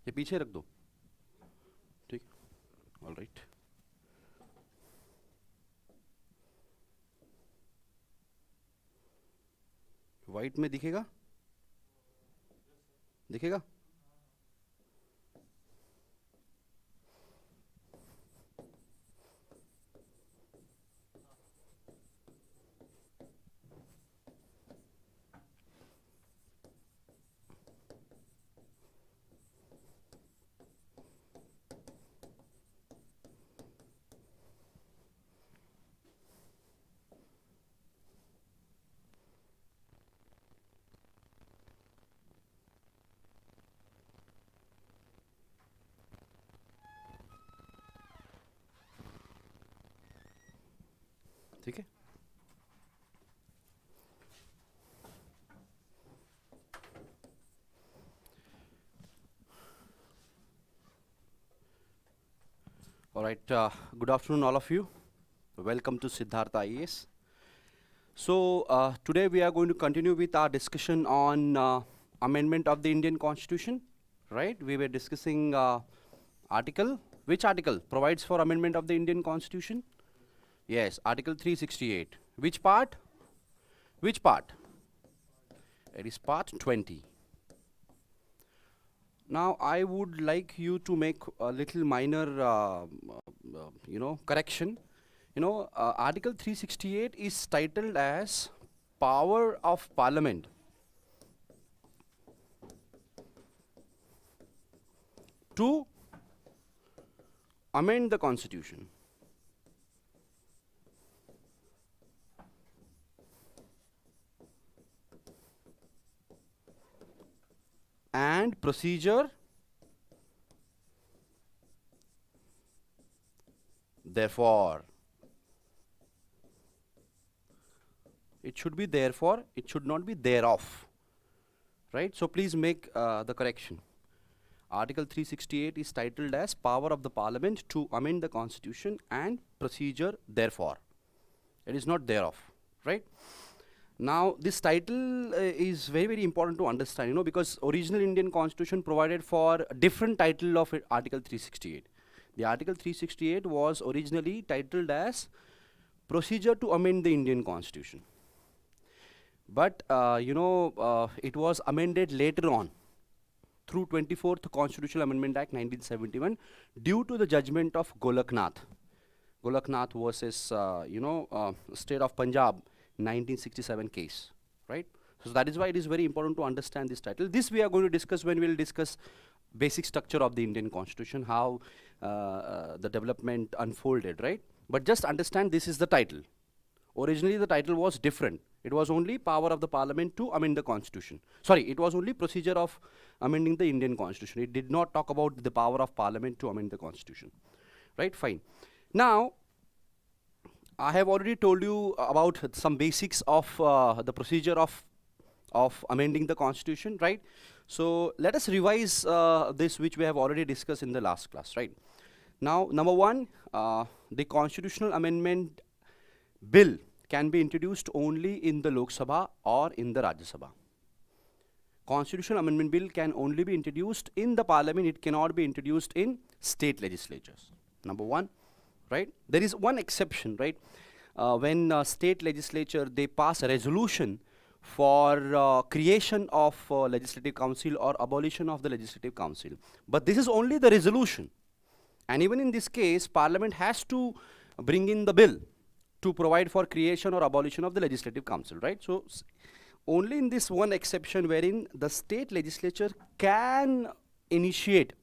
ये पीछे रख दो, ठीक, ऑल राइट। वाइट में दिखेगा, दिखेगा? ठीक है, all right. Good afternoon, all of you. Welcome to Siddhartha IAS. So today we are going to continue with our discussion on amendment of the Indian Constitution. Right? We were discussing article. Which article provides for amendment of the Indian Constitution? Yes, Article 368. Which part? Which part? It is part 20. Now I would like you to make a little minor, correction. Article 368 is titled as Power of Parliament to amend the Constitution. And procedure therefore. It should be therefore, it should not be thereof. Right? So please make the correction. Article 368 is titled as Power of the Parliament to amend the Constitution and procedure therefore. It is not thereof. Right? Now this title is very, very important to understand, because original Indian Constitution provided for a different title of Article 368. The Article 368 was originally titled as Procedure to Amend the Indian Constitution. But, it was amended later on through 24th Constitutional Amendment Act 1971 due to the judgment of Golaknath. Golaknath versus, State of Punjab 1967 case, right? So that is why it is very important to understand this title. This we are going to discuss when we will discuss basic structure of the Indian Constitution, how the development unfolded, right? But just understand this is the title. Originally the title was different. It was only Power of the Parliament to amend the Constitution. Sorry, it was only Procedure of amending the Indian Constitution. It did not talk about the power of Parliament to amend the Constitution, right? Fine. Now, I have already told you about some basics of the procedure of amending the Constitution, right? So let us revise this, which we have already discussed in the last class, right? Now, number one, the Constitutional Amendment Bill can be introduced only in the Lok Sabha or in the Rajya Sabha. Constitutional Amendment Bill can only be introduced in the Parliament. It cannot be introduced in state legislatures. Number one. Right? There is one exception, right? When state legislature, they pass a resolution for creation of legislative council or abolition of the legislative council. But this is only the resolution. And even in this case, Parliament has to bring in the bill to provide for creation or abolition of the legislative council, right? So only in this one exception wherein the state legislature can initiate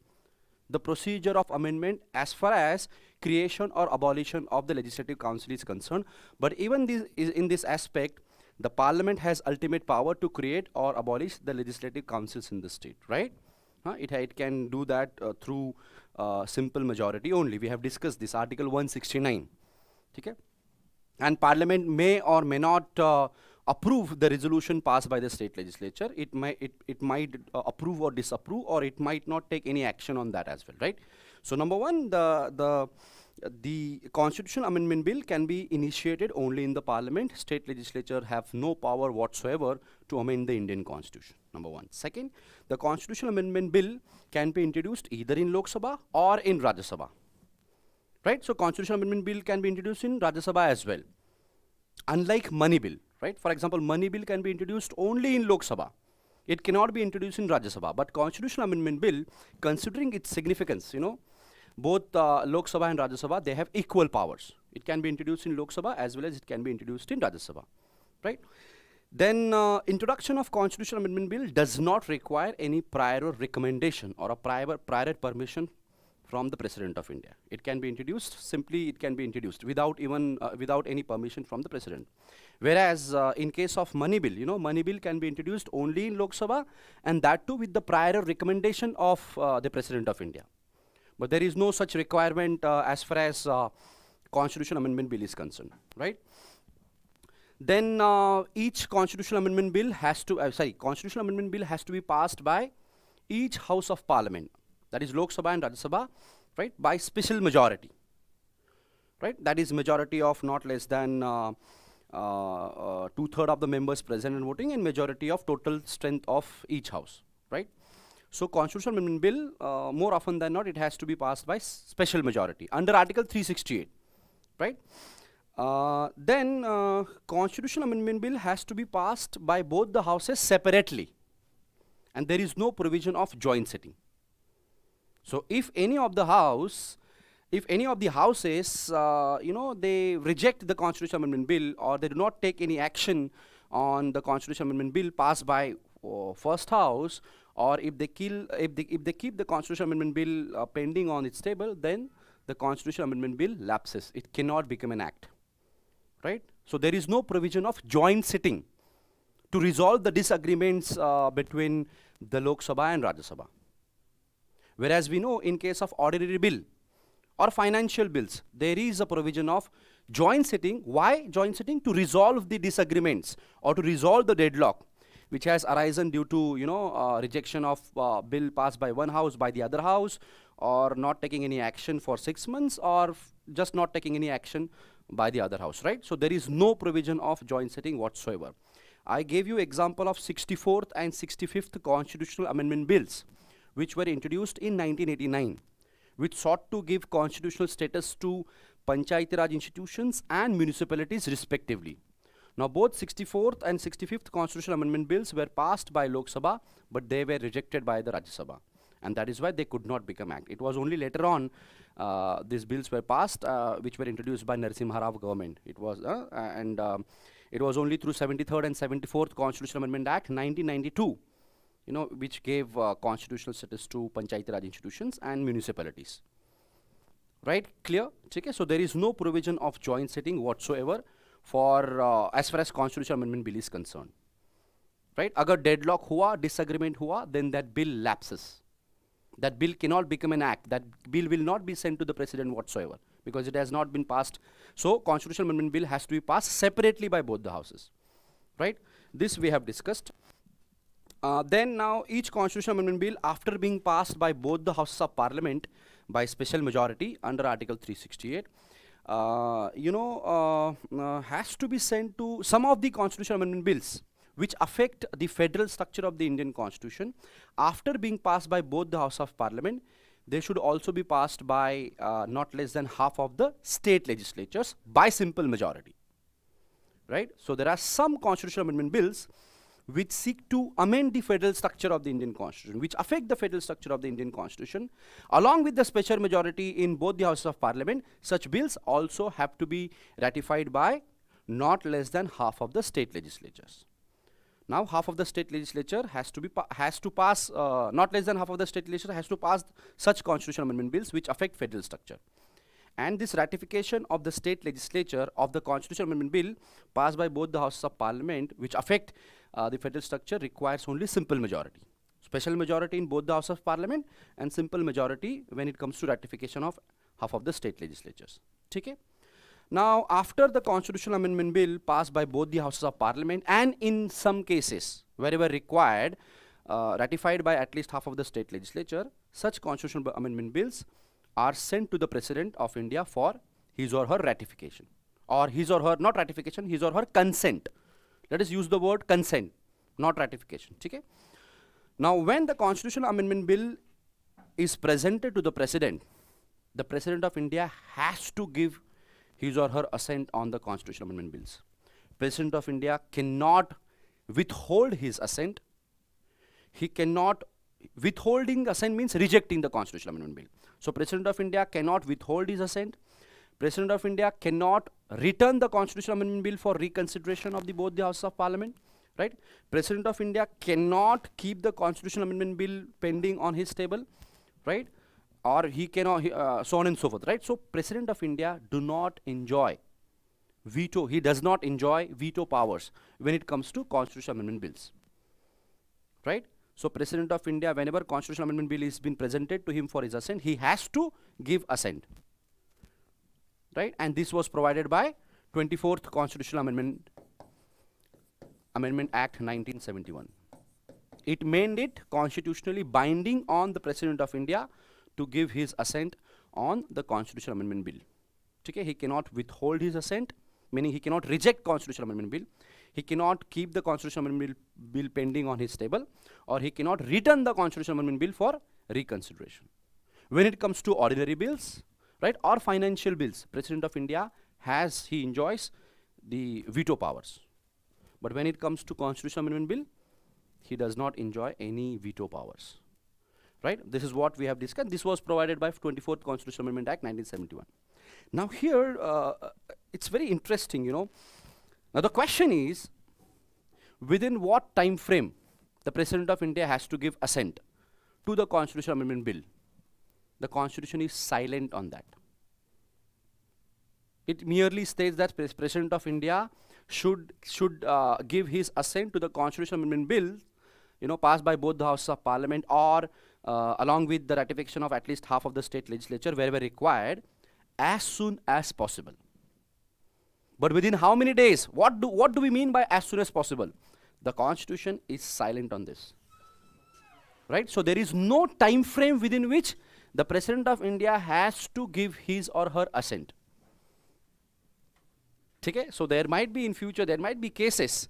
the procedure of amendment as far as creation or abolition of the legislative council is concerned. But even this in this aspect, the Parliament has ultimate power to create or abolish the legislative councils in the state, right? It can do that through simple majority only. We have discussed this, Article 169. Okay? And Parliament may or may not approve the resolution passed by the state legislature. It might approve or disapprove, or it might not take any action on that as well, right? So number one, the the constitutional amendment bill can be initiated only in the parliament. State legislature have no power whatsoever to amend the Indian constitution, number one. Second, the constitutional amendment bill can be introduced either in Lok Sabha or in Rajya Sabha. Right? So constitutional amendment bill can be introduced in Rajya Sabha as well. Unlike money bill, right? For example, money bill can be introduced only in Lok Sabha. It cannot be introduced in Rajya Sabha. But constitutional amendment bill, considering its significance, both Lok Sabha and Rajya Sabha, they have equal powers. It can be introduced in Lok Sabha as well as it can be introduced in Rajya Sabha, right? Then introduction of constitutional amendment bill does not require any prior recommendation or a prior permission from the President of India. It can be introduced, simply it can be introduced without even, without any permission from the President. Whereas in case of money bill, money bill can be introduced only in Lok Sabha, and that too with the prior recommendation of the President of India. But there is no such requirement as far as constitutional amendment bill is concerned, right? Then each constitutional amendment bill has to, constitutional amendment bill has to be passed by each house of parliament, that is Lok Sabha and Rajya Sabha, right, by special majority, right? That is majority of not less than 2/3 of the members present and voting, and majority of total strength of each house, right? So constitutional amendment bill, more often than not, it has to be passed by special majority under Article 368, right? Then constitutional amendment bill has to be passed by both the houses separately, and there is no provision of joint sitting. So if any of the houses, they reject the constitutional amendment bill, or they do not take any action on the constitutional amendment bill passed by first house, or if they keep the constitutional amendment bill pending on its table, then the constitutional amendment bill lapses. It cannot become an act, right? So there is no provision of joint sitting to resolve the disagreements between the Lok Sabha and Rajya Sabha. Whereas we know in case of ordinary bill or financial bills, there is a provision of joint sitting. Why joint sitting? To resolve the disagreements or to resolve the deadlock which has arisen due to rejection of bill passed by one house by the other house, or not taking any action for 6 months, or just not taking any action by the other house, right? So there is no provision of joint sitting whatsoever. I gave you example of 64th and 65th constitutional amendment bills, which were introduced in 1989, which sought to give constitutional status to Panchayati Raj institutions and municipalities respectively. Now both 64th and 65th constitutional amendment bills were passed by Lok Sabha, but they were rejected by the Rajya Sabha, and that is why they could not become act. It was only later on these bills were passed, which were introduced by Narasimha Rao government. It was it was only through 73rd and 74th Constitutional Amendment Act 1992, which gave constitutional status to Panchayati Raj institutions and municipalities. Right? Clear? Okay? So there is no provision of joint sitting whatsoever for as far as constitutional amendment bill is concerned. Right? Agar deadlock hua, disagreement hua, then that bill lapses. That bill cannot become an act. That bill will not be sent to the president whatsoever, because it has not been passed. So constitutional amendment bill has to be passed separately by both the houses. Right? This we have discussed. Then now each constitutional amendment bill, after being passed by both the houses of parliament by special majority under Article 368, has to be sent to some of the constitutional amendment bills which affect the federal structure of the Indian Constitution. After being passed by both the House of Parliament, they should also be passed by not less than half of the state legislatures by simple majority. Right? So there are some constitutional amendment bills which seek to amend the federal structure of the Indian Constitution, which affect the federal structure of the Indian Constitution. Along with the special majority in both the Houses of Parliament, such bills also have to be ratified by not less than half of the state legislatures. Now, half of the state legislature has to pass, not less than half of the state legislature has to pass such constitutional amendment bills which affect federal structure. And this ratification of the state legislature of the constitutional amendment bill passed by both the Houses of Parliament which affect the federal structure requires only simple majority. Special majority in both the Houses of Parliament and simple majority when it comes to ratification of half of the state legislatures. Okay? Now, after the constitutional amendment bill passed by both the Houses of Parliament and in some cases, wherever required, ratified by at least half of the state legislature, such constitutional amendment bills are sent to the President of India for his or her ratification, or his or her, not ratification, his or her consent. Let us use the word consent, not ratification. Okay? Now, when the Constitutional Amendment Bill is presented to the President of India has to give his or her assent on the Constitutional Amendment Bills. President of India cannot withhold his assent. He cannot, withholding assent means rejecting the Constitutional Amendment Bill. So President of India cannot withhold his assent. President of India cannot return the Constitutional Amendment Bill for reconsideration of both the Houses of Parliament. Right? President of India cannot keep the Constitutional Amendment Bill pending on his table. Right? Or he cannot, so on and so forth. Right? So President of India do not enjoy veto. He does not enjoy veto powers when it comes to Constitutional Amendment Bills. Right? So President of India, whenever Constitutional Amendment Bill is been presented to him for his assent, he has to give assent. Right? And this was provided by 24th Constitutional Amendment Act 1971. It made it constitutionally binding on the President of India to give his assent on the Constitutional Amendment Bill. Okay? He cannot withhold his assent, meaning he cannot reject Constitutional Amendment Bill. He cannot keep the Constitutional Amendment Bill pending on his table, or he cannot return the Constitutional Amendment Bill for reconsideration. When it comes to ordinary bills, right, or financial bills, President of India he enjoys the veto powers. But when it comes to Constitutional Amendment Bill, he does not enjoy any veto powers. Right? This is what we have discussed. This was provided by 24th Constitutional Amendment Act 1971. Now here, it's very interesting, you know. Now the question is, within what time frame the President of India has to give assent to the Constitutional Amendment Bill? The Constitution is silent on that. It merely states that President of India should give his assent to the Constitutional Amendment Bill, you know, passed by both the Houses of Parliament, or along with the ratification of at least half of the state legislature wherever required, as soon as possible. But within how many days? What do we mean by as soon as possible? The Constitution is silent on this. Right? So there is no time frame within which the President of India has to give his or her assent. Okay? So there might be in future, there might be cases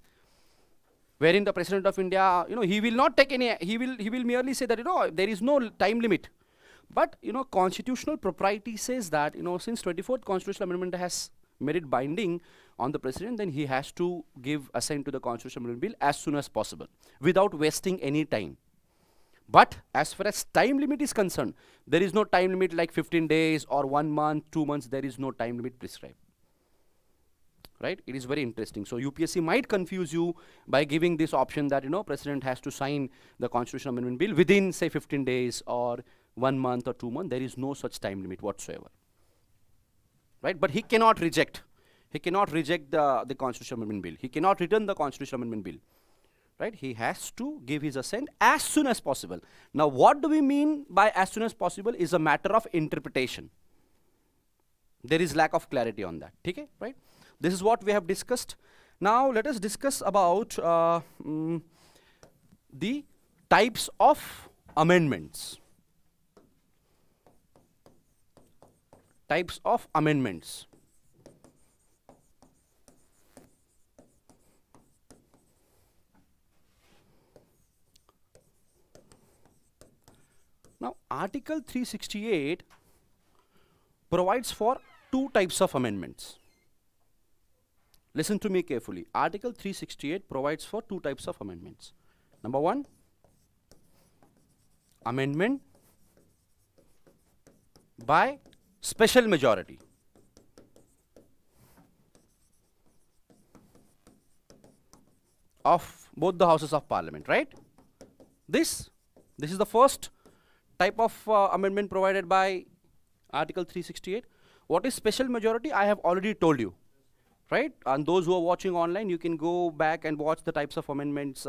wherein the President of India, you know, he will not take any, he will merely say that, you know, there is no time limit. But, you know, constitutional propriety says that, you know, since 24th Constitutional Amendment has made it binding on the President, then he has to give assent to the Constitutional Amendment Bill as soon as possible, without wasting any time. But as far as time limit is concerned, there is no time limit like 15 days or 1 month, 2 months, there is no time limit prescribed. Right? It is very interesting. So UPSC might confuse you by giving this option that, you know, President has to sign the Constitutional Amendment Bill within, say, 15 days or 1 month or 2 months. There is no such time limit whatsoever. Right? But he cannot reject. He cannot reject the Constitutional Amendment Bill. He cannot return the Constitutional Amendment Bill. Right? He has to give his assent as soon as possible. Now, what do we mean by as soon as possible is a matter of interpretation. There is lack of clarity on that. Okay? Right? This is what we have discussed. Now, let us discuss about the types of amendments. Types of amendments. Now, Article 368 provides for two types of amendments. Listen to me carefully. Article 368 provides for two types of amendments. Number one, amendment by special majority. Of both the Houses of Parliament, right? This is the first type of amendment provided by Article 368. What is special majority? I have already told you. Right? And those who are watching online, you can go back and watch the types of amendments,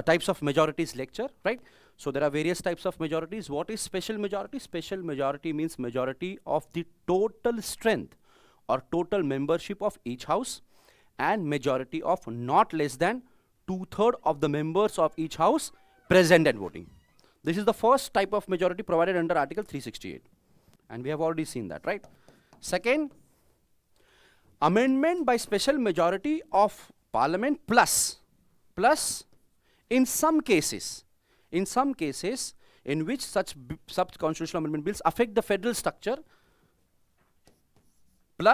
types of majorities lecture, right? So there are various types of majorities. What is special majority? Special majority means majority of the total strength or total membership of each house, and majority of not less than 2/3 of the members of each house present and voting. This is the first type of majority provided under Article 368. And we have already seen that, right? Second, amendment by special majority of parliament plus in some cases in which such constitutional amendment bills affect the federal structure,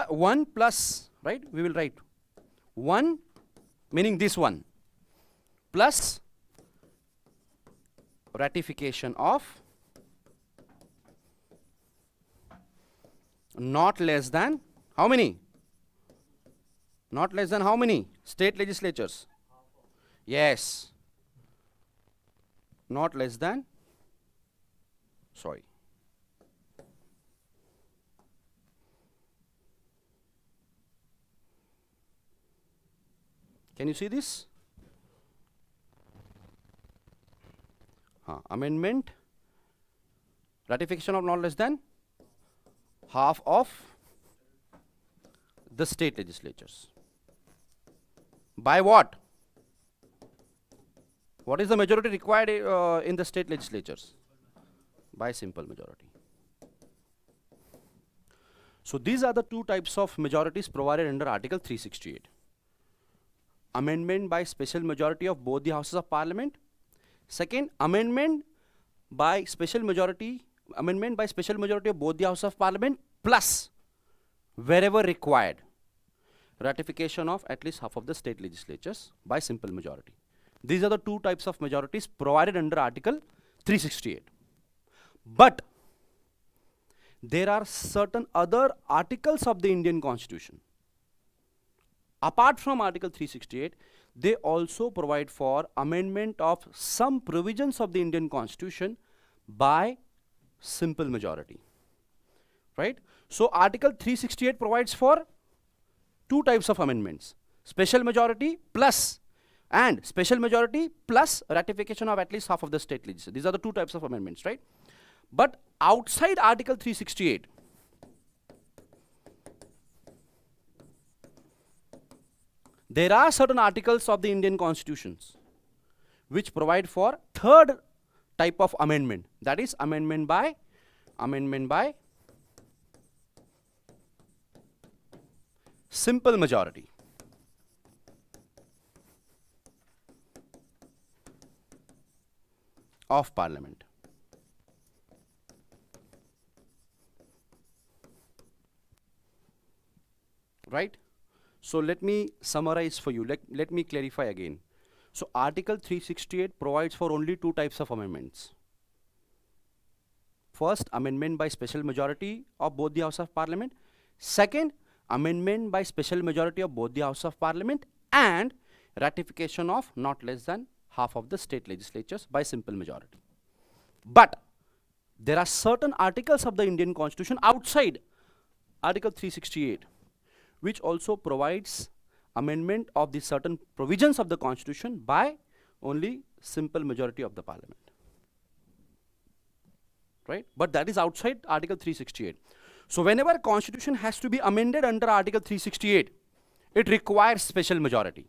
one plus, right? We will write one, meaning this one, plus ratification of not less than how many? Not less than how many state legislatures? Yes. Not less than, sorry. Can you see this? Amendment, ratification of not less than half of the state legislatures. By what? What is the majority required in the state legislatures? By simple majority. So these are the two types of majorities provided under Article 368. Amendment by special majority of both the houses of parliament. Second, amendment by special majority of both the houses of parliament plus, wherever required, ratification of at least half of the state legislatures by simple majority. These are the two types of majorities provided under Article 368. But there are certain other articles of the Indian Constitution. Apart from Article 368, they also provide for amendment of some provisions of the Indian Constitution by simple majority. Right? So Article 368 provides for two types of amendments: special majority plus ratification of at least half of the state legislature. These are the two types of amendments, right? But outside Article 368, there are certain articles of the Indian Constitutions which provide for third type of amendment, that is amendment by simple majority. Of parliament. Right? So let me summarize for you. Let me clarify again. So Article 368 provides for only two types of amendments. First, amendment by special majority of both the House of Parliament. Second, amendment by special majority of both the House of Parliament and ratification of not less than half of the state legislatures by simple majority. But there are certain articles of the Indian Constitution outside Article 368 which also provides amendment of the certain provisions of the Constitution by only simple majority of the Parliament. Right? But that is outside Article 368. So whenever Constitution has to be amended under Article 368, it requires special majority.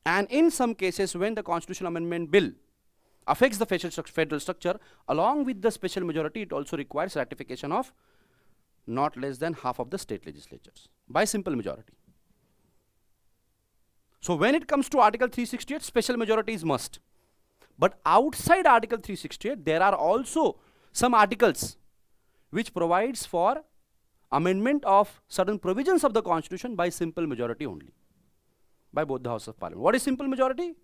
And in some cases, when the Constitutional Amendment Bill affects the federal structure, along with the special majority, it also requires ratification of not less than half of the state legislatures by simple majority. So when it comes to Article 368, special majority is must. But outside Article 368, there are also some articles which provides for amendment of certain provisions of the Constitution by simple majority only, by both the House of Parliament. What is simple majority?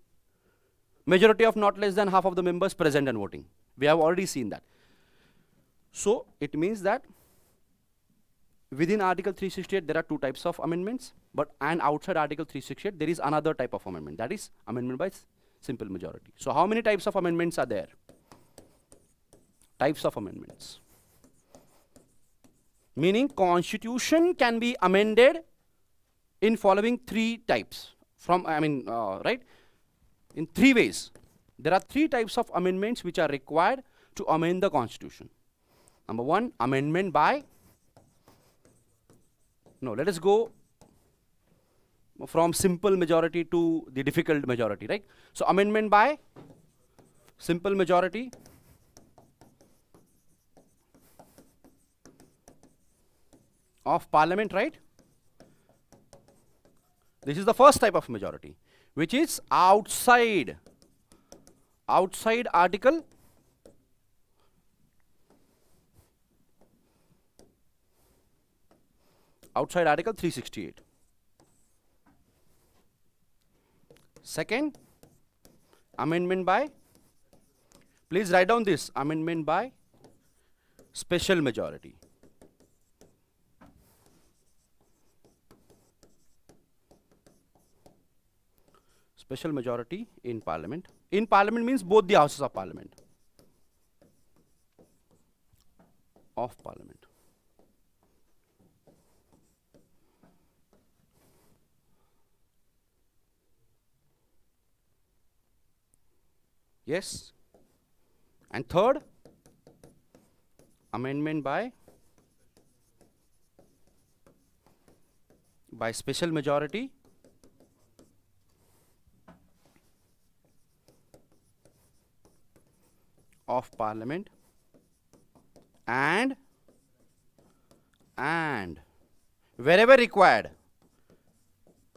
Majority of not less than half of the members present and voting. We have already seen that. So it means that within Article 368 there are two types of amendments, and outside Article 368 there is another type of amendment, that is amendment by simple majority. So how many types of amendments are there? Types of amendments. Meaning Constitution can be amended in following three types. Right? In three ways. There are three types of amendments which are required to amend the Constitution. Number one, amendment by, let us go from simple majority to the difficult majority, right? So amendment by simple majority. of parliament, right? This is the first type of majority, which is outside article 368. Second, amendment by, please write down this, amendment by special majority. Special majority in parliament. In parliament means both the houses of parliament. Of parliament. Yes. And third, amendment by special majority of parliament and wherever required,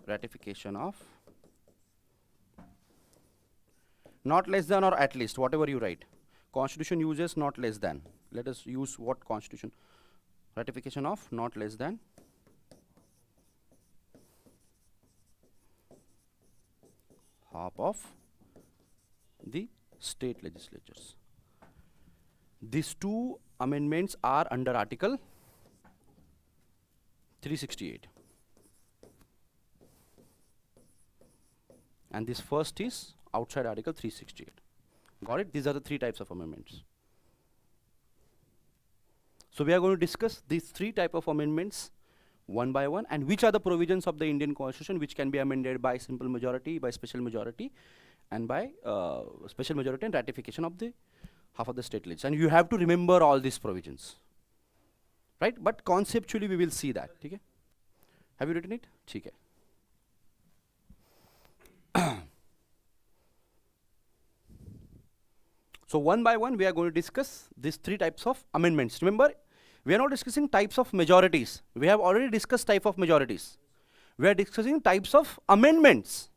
ratification of, not less than or at least, whatever you write. Constitution uses not less than. Let us use what constitution? Ratification of not less than half of the state legislatures. These two amendments are under Article 368. And this first is outside Article 368. Got it? These are the three types of amendments. So we are going to discuss these three types of amendments one by one, and which are the provisions of the Indian Constitution which can be amended by simple majority, by special majority, and by special majority and ratification of the half of the state legislature. And you have to remember all these provisions, right? But conceptually we will see that. Okay? Have you written it? Okay. So one by one we are going to discuss these three types of amendments. Remember, we are not discussing types of majorities. We have already discussed type of majorities. We are discussing types of amendments.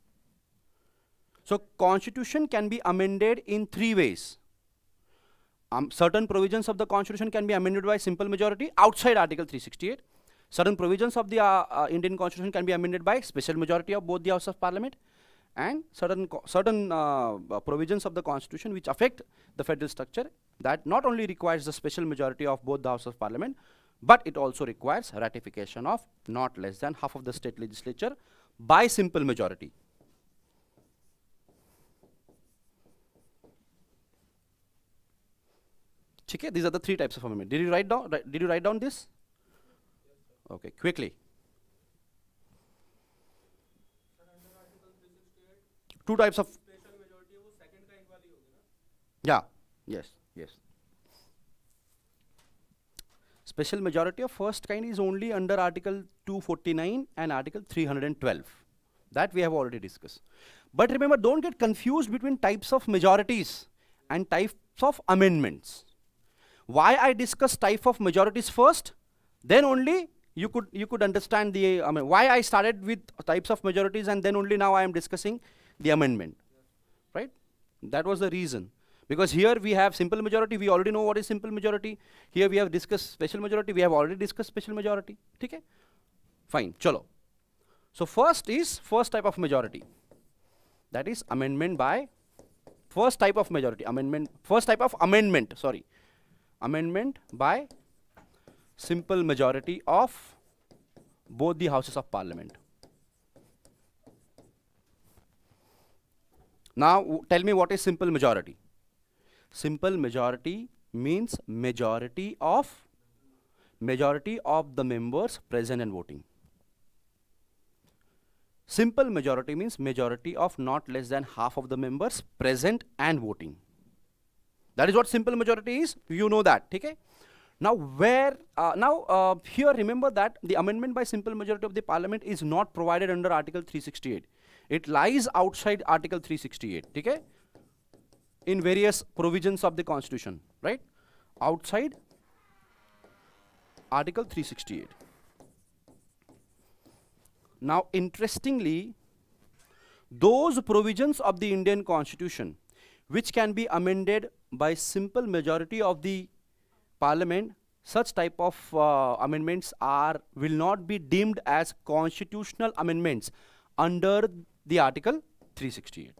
So Constitution can be amended in three ways. Certain provisions of the Constitution can be amended by simple majority outside Article 368. Certain provisions of the Indian Constitution can be amended by special majority of both the House of Parliament, and certain provisions of the Constitution which affect the federal structure, that not only requires the special majority of both the House of Parliament, but it also requires ratification of not less than half of the state legislature by simple majority. Okay, these are the three types of amendment. Did you write down this? Okay, quickly. Two types of special majority वो second kind वाली होगी ना? Yeah, yes. Special majority of first kind is only under Article 249 and Article 312. That we have already discussed. But remember, don't get confused between types of majorities and types of amendments. Why I discuss type of majorities first, then only you could understand the why I started with types of majorities and then only now I am discussing the amendment, right? That was the reason. Because here we have simple majority, we already know what is simple majority. Here we have discussed special majority, we have already discussed special majority. Okay? Fine, chalo. So first type of majority. That is amendment by, first type of amendment, sorry. Amendment by simple majority of both the Houses of Parliament. Now tell me, what is simple majority? Simple majority means majority of the members present and voting. Simple majority means majority of not less than half of the members present and voting. That is what simple majority is. You know that. Okay? Now here remember that the amendment by simple majority of the Parliament is not provided under Article 368. It lies outside Article 368, okay? In various provisions of the Constitution, right? Outside Article 368. Now, interestingly, those provisions of the Indian Constitution which can be amended by simple majority of the Parliament, such type of amendments will not be deemed as constitutional amendments under the Article 368.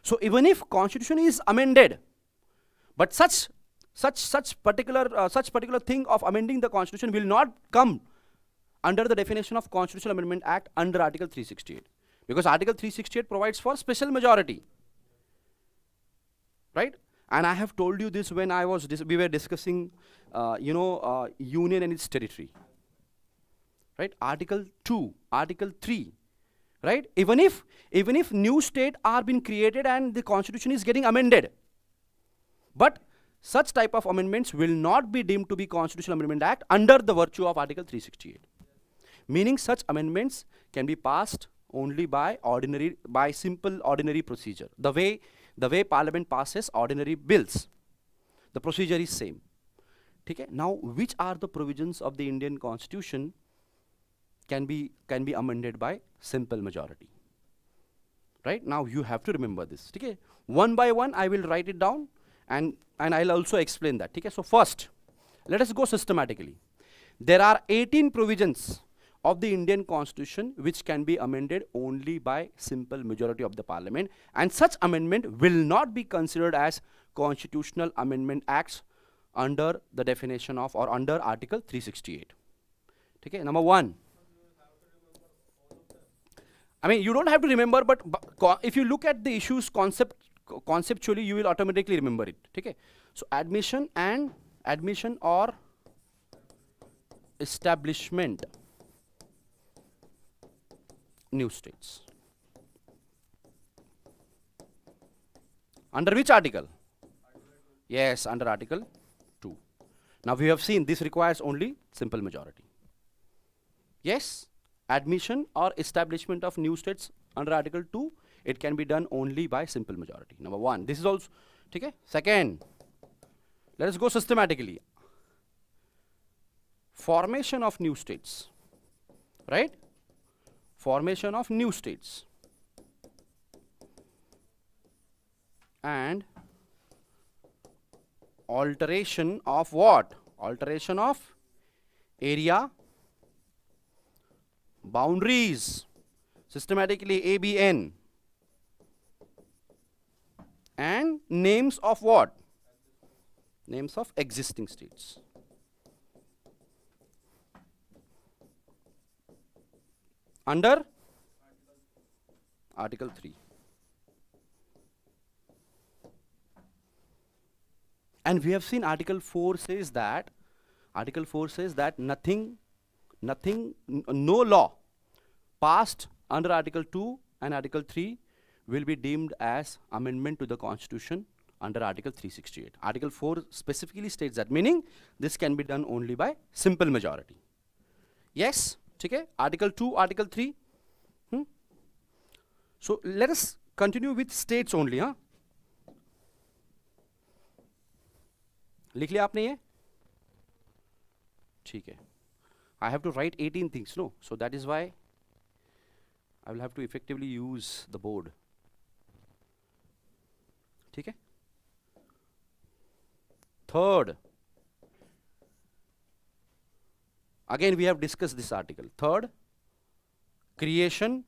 So even if Constitution is amended, but such particular thing of amending the Constitution will not come under the definition of Constitutional Amendment Act under Article 368, because Article 368 provides for special majority, right? And I have told you this when we were discussing, union and its territory, right? Article 2, Article 3, right? Even if new state are being created and the Constitution is getting amended, but such type of amendments will not be deemed to be Constitutional Amendment Act under the virtue of Article 368. Meaning such amendments can be passed only by simple ordinary procedure. The way Parliament passes ordinary bills, the procedure is same. Okay? Now, which are the provisions of the Indian Constitution can be amended by simple majority? Right? Now you have to remember this. Okay? One by one, I will write it down, and I'll also explain that. Okay? So first, let us go systematically. There are 18 provisions of the Indian Constitution which can be amended only by simple majority of the Parliament, and such amendment will not be considered as Constitutional Amendment Acts under the definition of or under Article 368. Okay? Number one. I mean, you don't have to remember, but if you look at the issues conceptually, you will automatically remember it. Okay? So admission or establishment new states. Under which article? Yes, under Article 2. Now we have seen this requires only simple majority. Yes, admission or establishment of new states under Article 2, it can be done only by simple majority. Number one, this is also, okay? Second, let us go systematically. Formation of new states, right? Formation of new states and alteration of what? Alteration of area boundaries, systematically ABN, and names of what? Names of existing states. Under Article 3. And we have seen Article 4 says that no law passed under Article 2 and Article 3 will be deemed as amendment to the Constitution under Article 368. Article 4 specifically states that, meaning this can be done only by simple majority. Yes? Okay? Article 2, Article 3. So let us continue with states only. Huh? लिख लिया आपने ये? ठीक है. I have to write 18 things, no? So that is why I will have to effectively use the board. ठीक है? Third, again we have discussed this article. Third, creation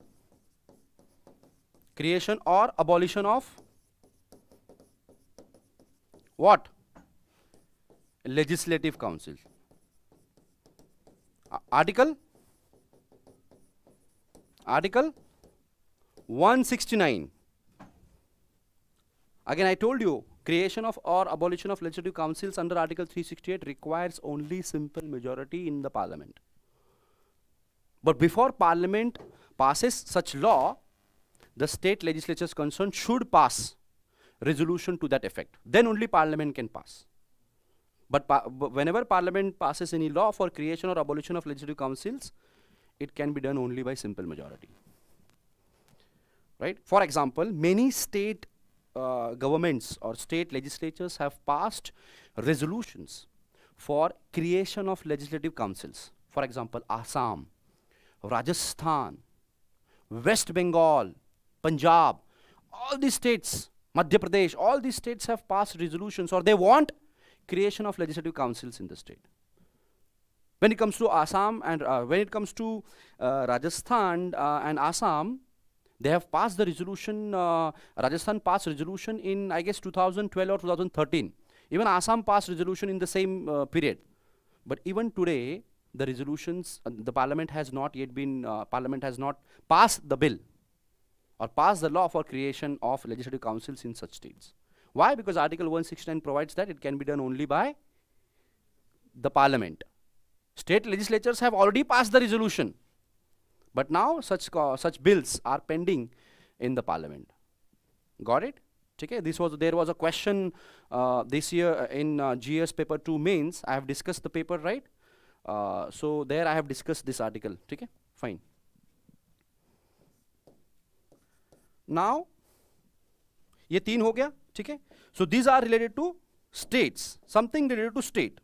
or abolition of what? Legislative Council. Article 169. Again I told you, creation of or abolition of legislative councils under Article 368 requires only simple majority in the Parliament. But before Parliament passes such law, the state legislatures concerned should pass resolution to that effect. Then only Parliament can pass. But whenever Parliament passes any law for creation or abolition of legislative councils, it can be done only by simple majority. Right? For example, many state governments or state legislatures have passed resolutions for creation of legislative councils. For example, Assam, Rajasthan, West Bengal, Punjab, all these states, Madhya Pradesh, all these states have passed resolutions, or they want creation of legislative councils in the state. When it comes to Assam and when it comes to Rajasthan and Assam, they have passed the resolution. Rajasthan passed resolution in, I guess, 2012 or 2013. Even Assam passed resolution in the same period. But even today, the resolutions, the parliament has not yet been, parliament has not passed the bill or passed the law for creation of legislative councils in such states. Why? Because Article 169 provides that it can be done only by the parliament. State legislatures have already passed the resolution, but now such bills are pending in the parliament. Got it? Okay. There was a question this year in GS paper 2 mains. I have discussed the paper, right? So there I have discussed this article. Okay, fine. Now, ये 3 हो गया, ठीक है? So these are related to states, something related to state.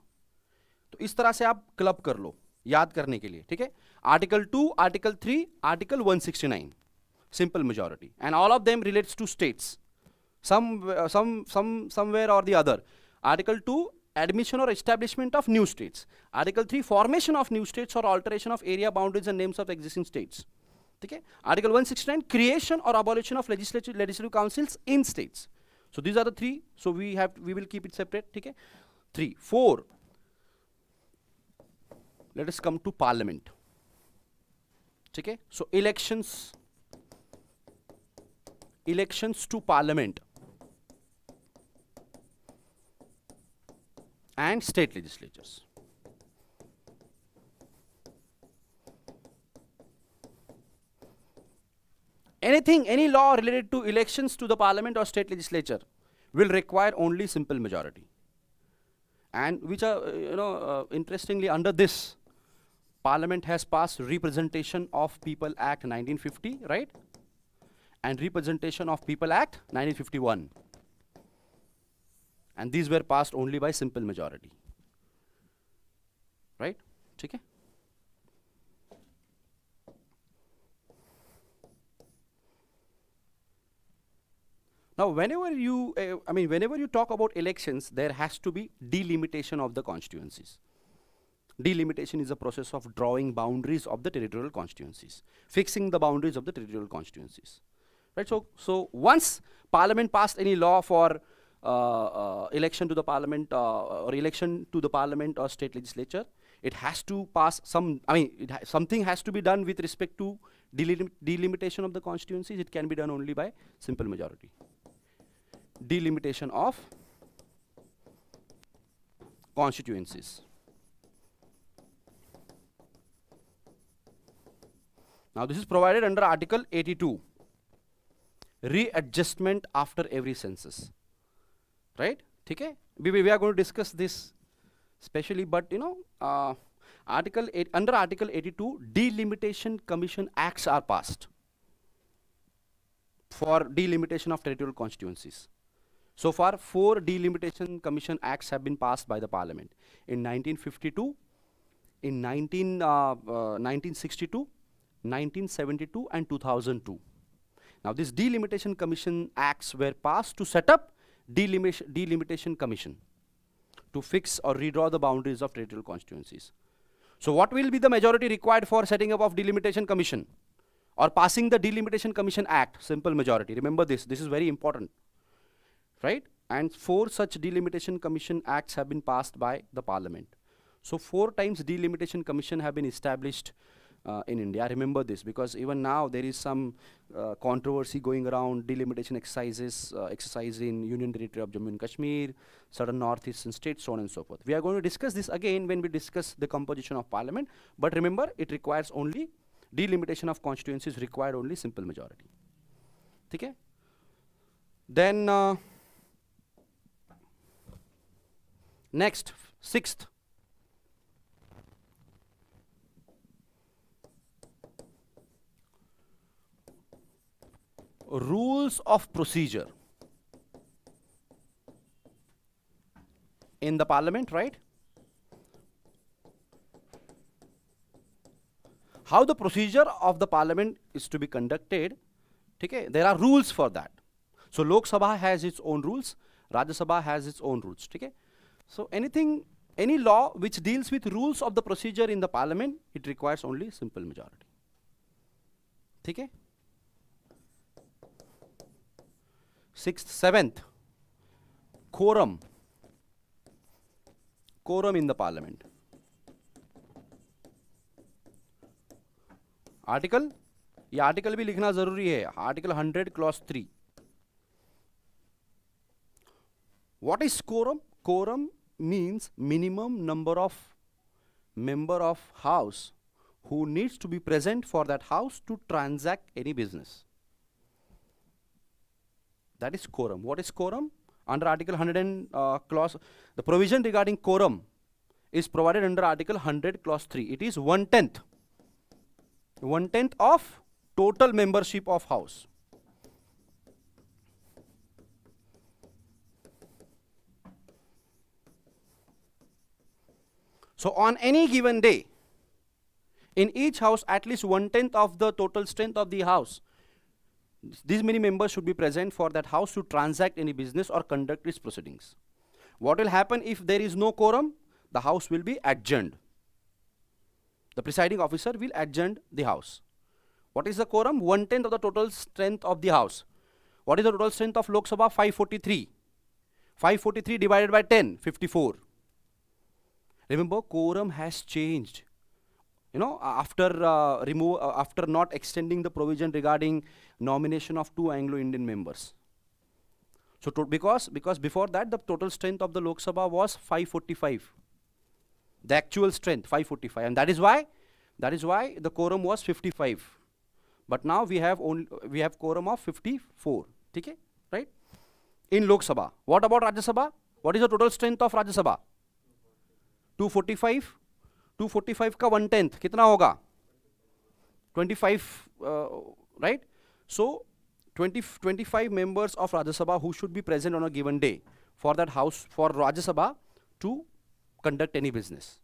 तो इस तरह से आप क्लब कर लो याद करने के लिए, ठीक है? Article 2, Article 3, Article 169, simple majority, and all of them relates to states, somewhere or the other. Article 2, admission or establishment of new states. Article 3, formation of new states or alteration of area boundaries and names of existing states. Okay? Article 169, creation or abolition of legislative councils in states. So these are the 3. So we will keep it separate. Okay? 3, 4. Let us come to parliament. Okay? So elections to parliament and state legislatures. Any law related to elections to the parliament or state legislature will require only simple majority. And which are, interestingly, under this, Parliament has passed Representation of People Act 1950, right? And Representation of People Act 1951. And these were passed only by simple majority. Right? Okay? Now, whenever you talk about elections, there has to be delimitation of the constituencies. Delimitation is a process of drawing boundaries of the territorial constituencies, fixing the boundaries of the territorial constituencies. Right? So once Parliament passed any law for election to the Parliament or election to the Parliament or state legislature, it has to pass something has to be done with respect to delimitation of the constituencies. It can be done only by simple majority. Delimitation of constituencies. Now this is provided under Article 82. Readjustment after every census. Right? Okay? We are going to discuss this specially, but under Article 82, Delimitation Commission Acts are passed for delimitation of territorial constituencies. So far, 4 Delimitation Commission Acts have been passed by the Parliament in 1952, in 1962, 1972 and 2002. Now these Delimitation Commission Acts were passed to set up Delimitation Commission to fix or redraw the boundaries of territorial constituencies. So what will be the majority required for setting up of Delimitation Commission or passing the Delimitation Commission Act? Simple majority. Remember this is very important. Right? And 4 such Delimitation Commission Acts have been passed by the Parliament. So 4 times Delimitation Commission have been established in India. Remember this, because even now there is some controversy going around delimitation exercise in Union Territory of Jammu and Kashmir, certain northeastern states, so on and so forth. We are going to discuss this again when we discuss the composition of Parliament. But remember, it requires only delimitation of constituencies required only simple majority. Okay? Then next, 6th. Rules of procedure in the Parliament, right? how the procedure of the parliament is to be conducted. Okay, there are rules for that. So Lok Sabha has its own rules, Rajya Sabha has its own rules. Okay, so any law which deals with rules of the procedure in the parliament, it requires only simple majority. Okay. Sixth, seventh, quorum in the parliament. Article, ये article भी लिखना जरूरी है. Article 100 clause 3. What is quorum? Quorum means minimum number of member of house who needs to be present for that house to transact any business. That is quorum. What is quorum? Under Article 100 and clause, the provision regarding quorum is provided under Article 100 clause 3. It is 1/10 of total membership of house. So on any given day, in each house, at least 1/10 of the total strength of the house, these many members should be present for that house to transact any business or conduct its proceedings. What will happen if there is no quorum? The house will be adjourned. The presiding officer will adjourn the house. What is the quorum? 1/10 of the total strength of the house. What is the total strength of Lok Sabha? 543. 543 divided by 10, 54. Remember, quorum has changed. You know, after not extending the provision regarding nomination of 2 Anglo-Indian members. So because before that the total strength of the Lok Sabha was 545. The actual strength 545, and that is why the quorum was 55. But now we have quorum of 54. Okay, right? In Lok Sabha. What about Rajya Sabha? What is the total strength of Rajya Sabha? 245. 245 का 1/10 कितना होगा? 25, right? So 25 members of Rajya Sabha who should be present on a given day for that house, for Rajya Sabha to conduct any business.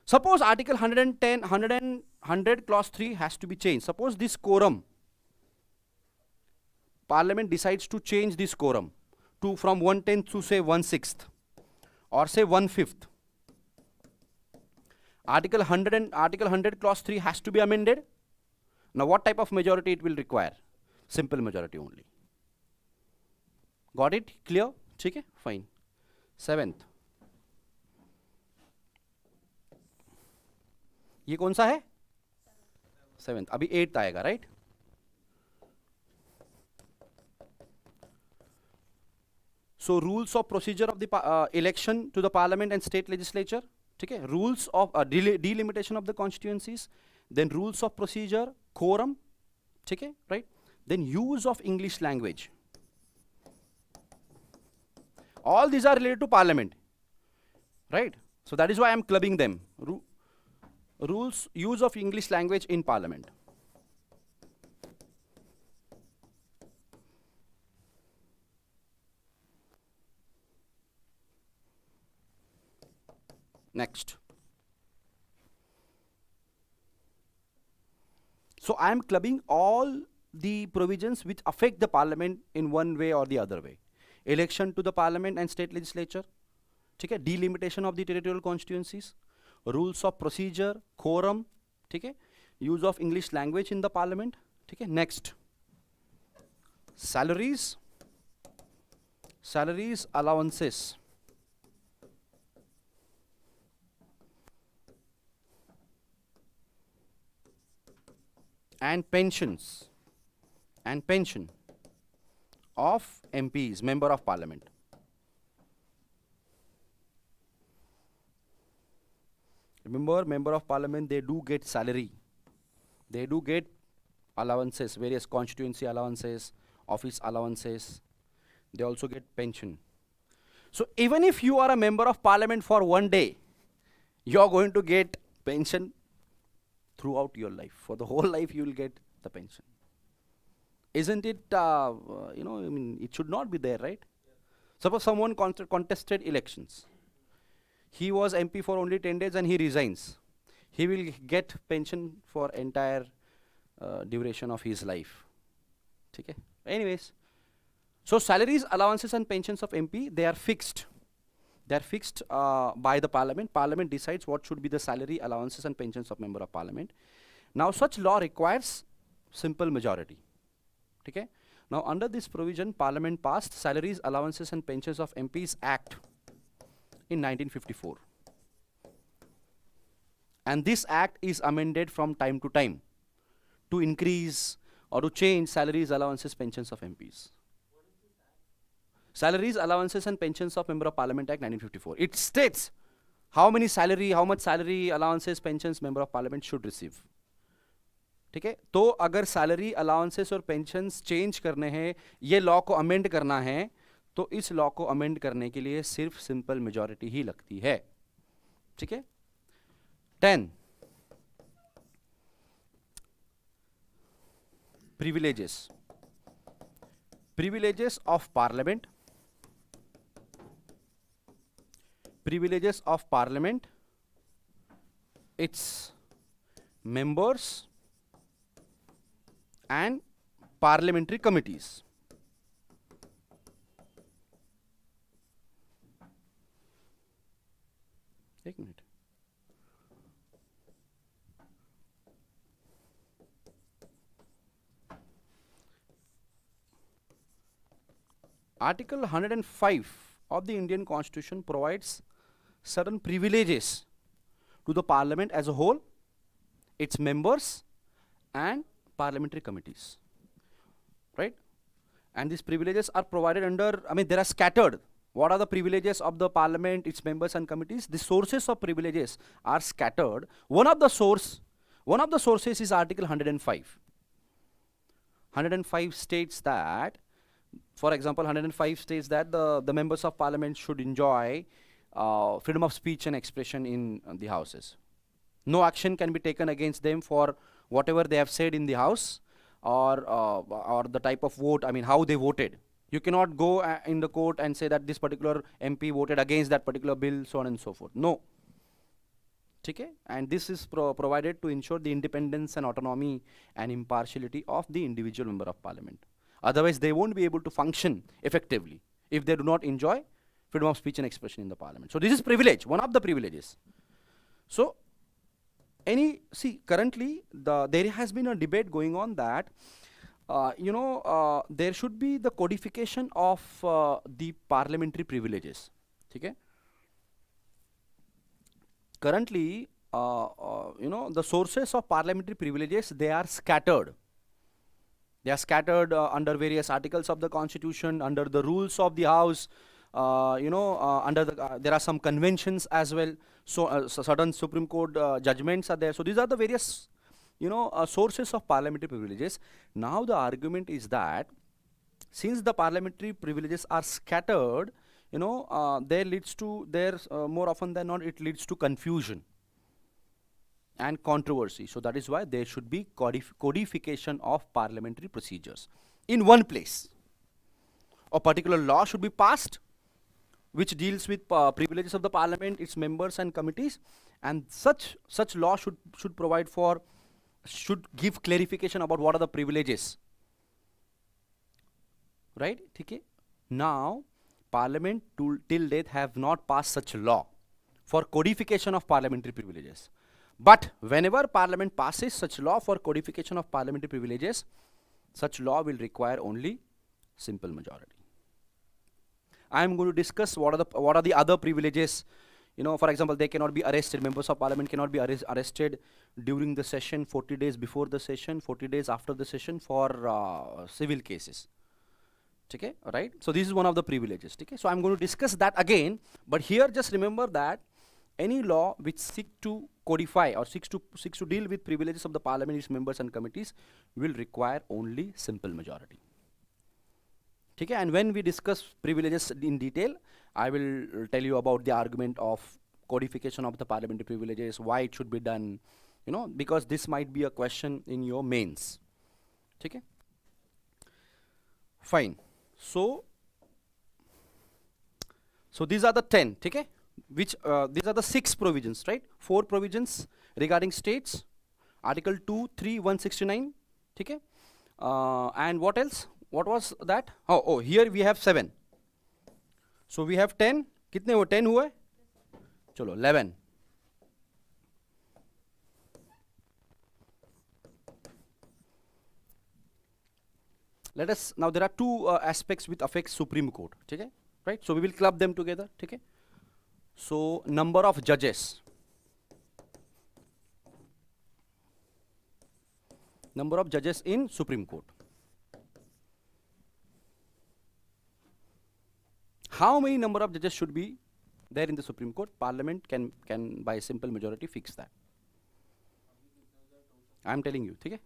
Suppose Article 100 clause 3 has to be changed. Suppose this quorum, Parliament decides to change this quorum to from 1/10 to say 1/6 or say 1/5. Article 100 clause 3 has to be amended. Now what type of majority it will require? Simple majority only. Got it? Clear? Okay, fine. 7th. ये कौन सा है? 7th. अभी 8th आएगा, right? So rules of procedure of the election to the parliament and state legislature. Okay, rules of delimitation of the constituencies, then rules of procedure, quorum, okay, right? Then use of English language. All these are related to parliament, right? So that is why I am clubbing them. Rules, use of English language in parliament. Next. So I am clubbing all the provisions which affect the parliament in one way or the other way. Election to the parliament and state legislature, okay? Delimitation of the territorial constituencies, rules of procedure, quorum, okay? Use of English language in the parliament, okay? Next. Salaries, allowances. And pensions and pension of MPs, member of parliament. Remember, member of parliament, they do get salary. They do get allowances, various constituency allowances, office allowances. They also get pension. So even if you are a member of parliament for one day, you are going to get pension throughout your life. For the whole life you will get the pension. Isn't it, you know, I mean, it should not be there, right? Yeah. Suppose someone contested elections. He was MP for only 10 days and he resigns. he will get pension for entire duration of his life. Okay. Anyways, so salaries, allowances and pensions of MP, they are fixed. They are fixed by the parliament. Parliament decides what should be the salary, allowances and pensions of member of parliament. Now such law requires simple majority. Okay. Now under this provision, parliament passed Salaries, Allowances and Pensions of MPs Act in 1954. And this act is amended from time to time to increase or to change salaries, allowances, pensions of MPs. Salaries, Allowances and Pensions of Member of Parliament Act 1954. It states how much salary, allowances, pensions member of parliament should receive. ठीक है, तो अगर salary, allowances और pensions change करने हैं, ये law को amend करना है, तो इस लॉ को अमेंड करने के लिए सिर्फ सिंपल मेजॉरिटी ही लगती है. ठीक है. 10 privileges of parliament. Privileges of parliament, its members and parliamentary committees. एक minute. Article 105 of the Indian Constitution provides certain privileges to the parliament as a whole, its members and parliamentary committees, right? And these privileges are provided under, I mean, they are scattered. What are the privileges of the parliament, its members and committees? The sources of privileges are scattered. One of the sources is Article 105. 105 states that, for example, 105 states that the members of parliament should enjoy freedom of speech and expression in the houses. No action can be taken against them for whatever they have said in the house, or the type of vote, I mean, how they voted. You cannot go in the court and say that this particular MP voted against that particular bill, so on and so forth. No. Okay? And this is provided to ensure the independence and autonomy and impartiality of the individual member of parliament. Otherwise, they won't be able to function effectively if they do not enjoy freedom of speech and expression in the parliament. So this is privilege, one of the privileges. So currently there has been a debate going on that there should be the codification of the parliamentary privileges. Okay? Currently, the sources of parliamentary privileges, they are scattered. They are scattered under various articles of the Constitution, under the rules of the House, under the, there are some conventions as well. So certain Supreme Court judgments are there. So these are the various, sources of parliamentary privileges. Now the argument is that since the parliamentary privileges are scattered, there leads to, more often than not, it leads to confusion and controversy. So that is why there should be codification of parliamentary procedures in one place. A particular law should be passed which deals with privileges of the parliament, its members and committees, and such law should give clarification about what are the privileges. Right? Okay? Now, parliament till date have not passed such law for codification of parliamentary privileges. But whenever parliament passes such law for codification of parliamentary privileges, such law will require only simple majority. I am going to discuss what are the other privileges. For example, they cannot be arrested. Members of parliament cannot be arrested during the session, 40 days before the session, 40 days after the session for civil cases. Okay, right? So this is one of the privileges. Okay, so I am going to discuss that again. But here, just remember that any law which seeks to codify or seeks to deal with privileges of the parliament, its members and committees, will require only simple majority. Okay, and when we discuss privileges in detail, I will tell you about the argument of codification of the parliamentary privileges, why it should be done, because this might be a question in your mains. Okay? Fine. So these are the 10. Okay? which these are the 6 provisions, right? 4 provisions regarding states, Article 2, 3, 169, okay? And what else? What was that? Oh, here we have 7. So we have 10. कितने हुए? 10 हुए? चलो 11. Let us, now there are 2 aspects which affect Supreme Court, okay? Right? So we will club them together, okay? So number of judges. Number of judges in Supreme Court. How many number of judges should be there in the Supreme Court? Parliament can by a simple majority fix that. I am telling you, okay?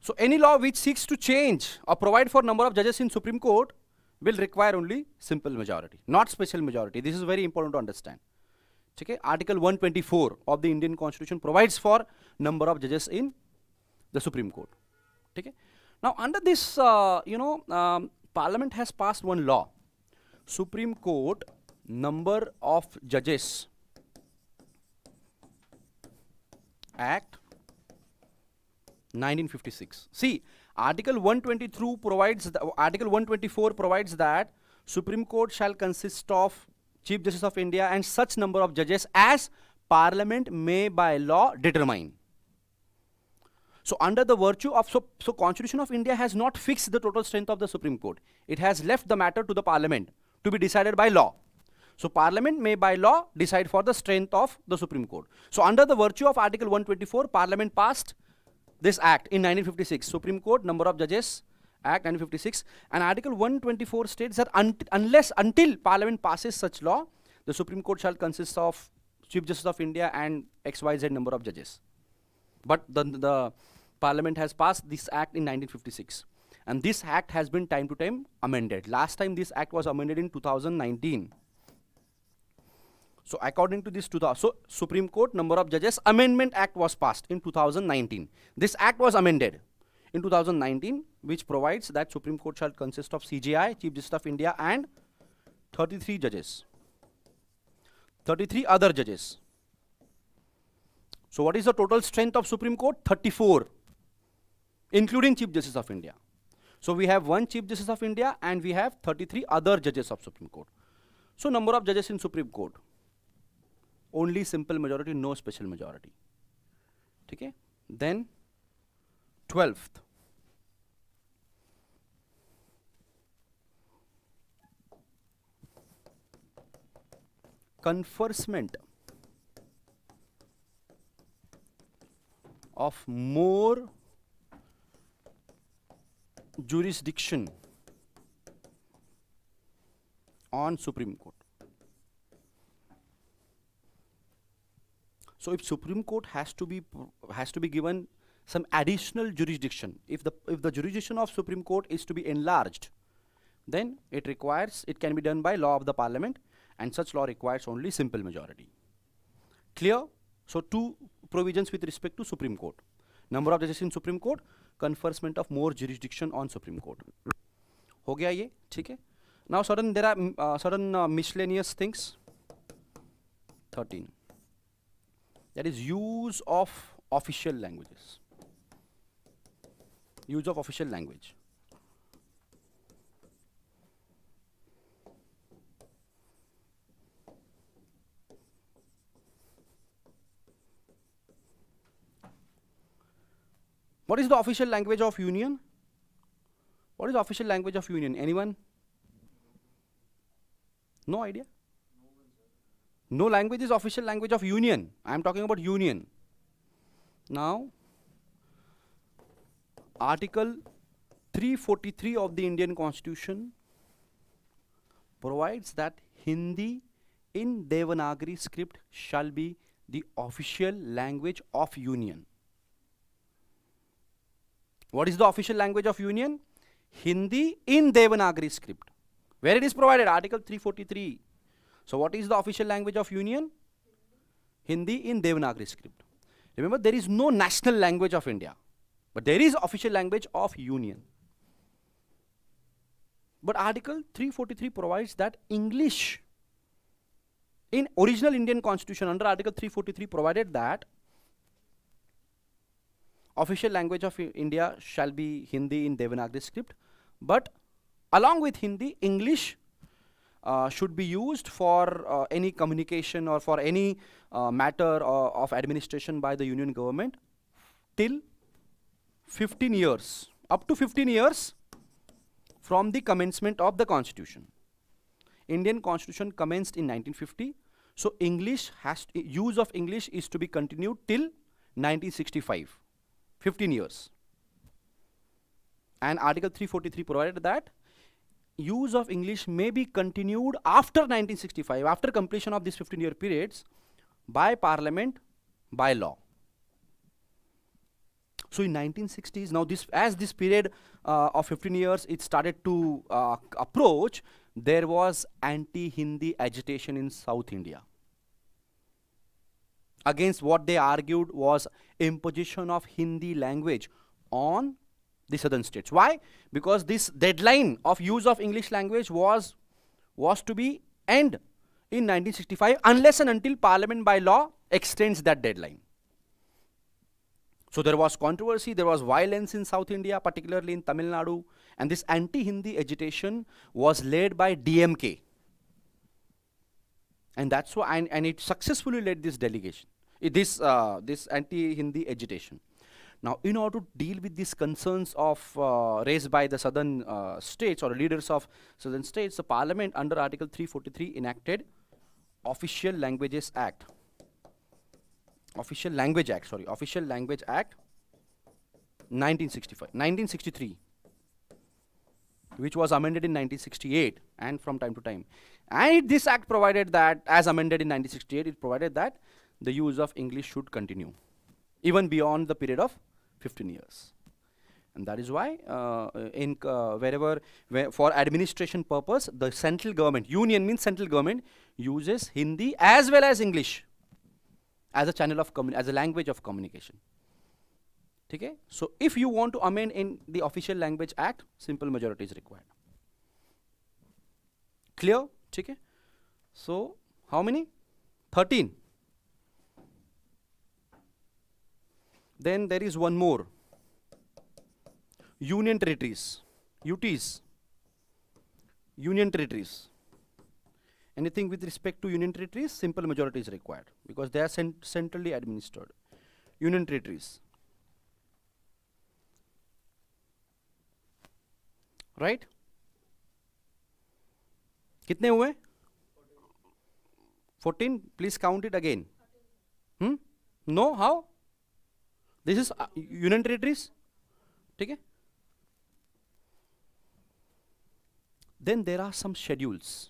So any law which seeks to change or provide for number of judges in Supreme Court will require only simple majority, not special majority. This is very important to understand. Okay? Article 124 of the Indian Constitution provides for number of judges in the Supreme Court. Okay? Now under this, Parliament has passed one law. Supreme Court number of judges Act 1956. See, Article 123 provides Article 124 provides that Supreme Court shall consist of Chief Justice of India and such number of judges as Parliament may by law determine. So under the virtue of, so Constitution of India has not fixed the total strength of the Supreme Court. It has left the matter to the Parliament to be decided by law. So Parliament may by law decide for the strength of the Supreme Court. So under the virtue of Article 124, Parliament passed this act in 1956, Supreme Court number of judges Act 1956, and Article 124 states that until Parliament passes such law, the Supreme Court shall consist of Chief Justice of India and XYZ number of judges. But the Parliament has passed this act in 1956, and this act has been time to time amended. Last time this act was amended in 2019. So according to this, so Supreme Court number of judges Amendment Act was passed in 2019. This act was amended in 2019, which provides that Supreme Court shall consist of CJI, Chief Justice of India, and 33 judges. 33 other judges. So what is the total strength of Supreme Court? 34, including Chief Justice of India. So we have 1 Chief Justice of India and we have 33 other judges of Supreme Court. So number of judges in Supreme Court, only simple majority, no special majority. Okay? Then 12th. Conferment of more jurisdiction on Supreme Court. So if Supreme Court has to be given some additional jurisdiction, if the jurisdiction of Supreme Court is to be enlarged, then it can be done by law of the Parliament, and such law requires only simple majority. Clear? So 2 provisions with respect to Supreme Court. Number of judges in Supreme Court, conferment of more jurisdiction on Supreme Court. हो गया ये, ठीक है? Now there are certain miscellaneous things. 13. That is use of official languages. Use of official language. What is the official language of Union? What is the official language of Union? Anyone? No idea? No language is official language of Union. I am talking about Union. Now, Article 343 of the Indian Constitution provides that Hindi in Devanagari script shall be the official language of Union. What is the official language of Union? Hindi in Devanagari script. Where it is provided? Article 343. So what is the official language of Union? Hindi in Devanagari script. Remember, there is no national language of India, but there is official language of Union. But Article 343 provides that English In original Indian Constitution, under Article 343, provided that official language of India shall be Hindi in Devanagari script, but along with Hindi, English should be used for any communication or for any matter of administration by the union government till 15 years, up to 15 years from the commencement of the Constitution. Indian Constitution commenced in 1950, so use of English is to be continued till 1965, 15 years. And Article 343 provided that use of English may be continued after 1965, after completion of these 15-year periods, by Parliament, by law. So in 1960s, now as this period of 15 years, it started to approach, there was anti-Hindi agitation in South India. Against what they argued was imposition of Hindi language on the southern states. Why? Because this deadline of use of English language was to be end in 1965 unless and until Parliament by law extends that deadline. So there was controversy, there was violence in South India, particularly in Tamil Nadu, and this anti-Hindi agitation was led by DMK. And that's why, and it successfully led this delegation, this anti-Hindi agitation. Now, in order to deal with these concerns of raised by the southern states or leaders of southern states, the Parliament under Article 343 enacted Official Language Act, 1963, which was amended in 1968 and from time to time. And this act provided that, as amended in 1968, it provided that the use of English should continue even beyond the period of 15 years. And that is why for administration purpose, the central government, union means central government, uses Hindi as well as English as a channel of as a language of communication. Okay? So if you want to amend in the Official Language Act, simple majority is required. Clear? Okay? So how many? 13. Then there is one more. Union territories, UTs, union territories. Anything with respect to union territories, simple majority is required because they are centrally administered. Union territories. Right? Kitne hue? 14. Please count it again. No? How? This is union territories. Okay? Then there are some schedules.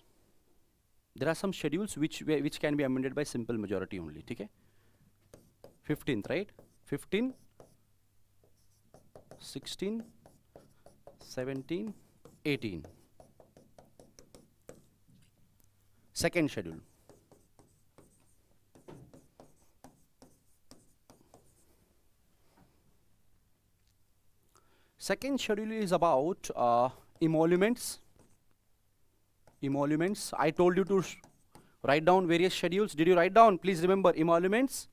There are some schedules which can be amended by simple majority only. Okay? 15th, right? 15, 16, 17, 18. Second schedule. Second schedule is about emoluments. Emoluments. I told you to write down various schedules. Did you write down? Please remember emoluments,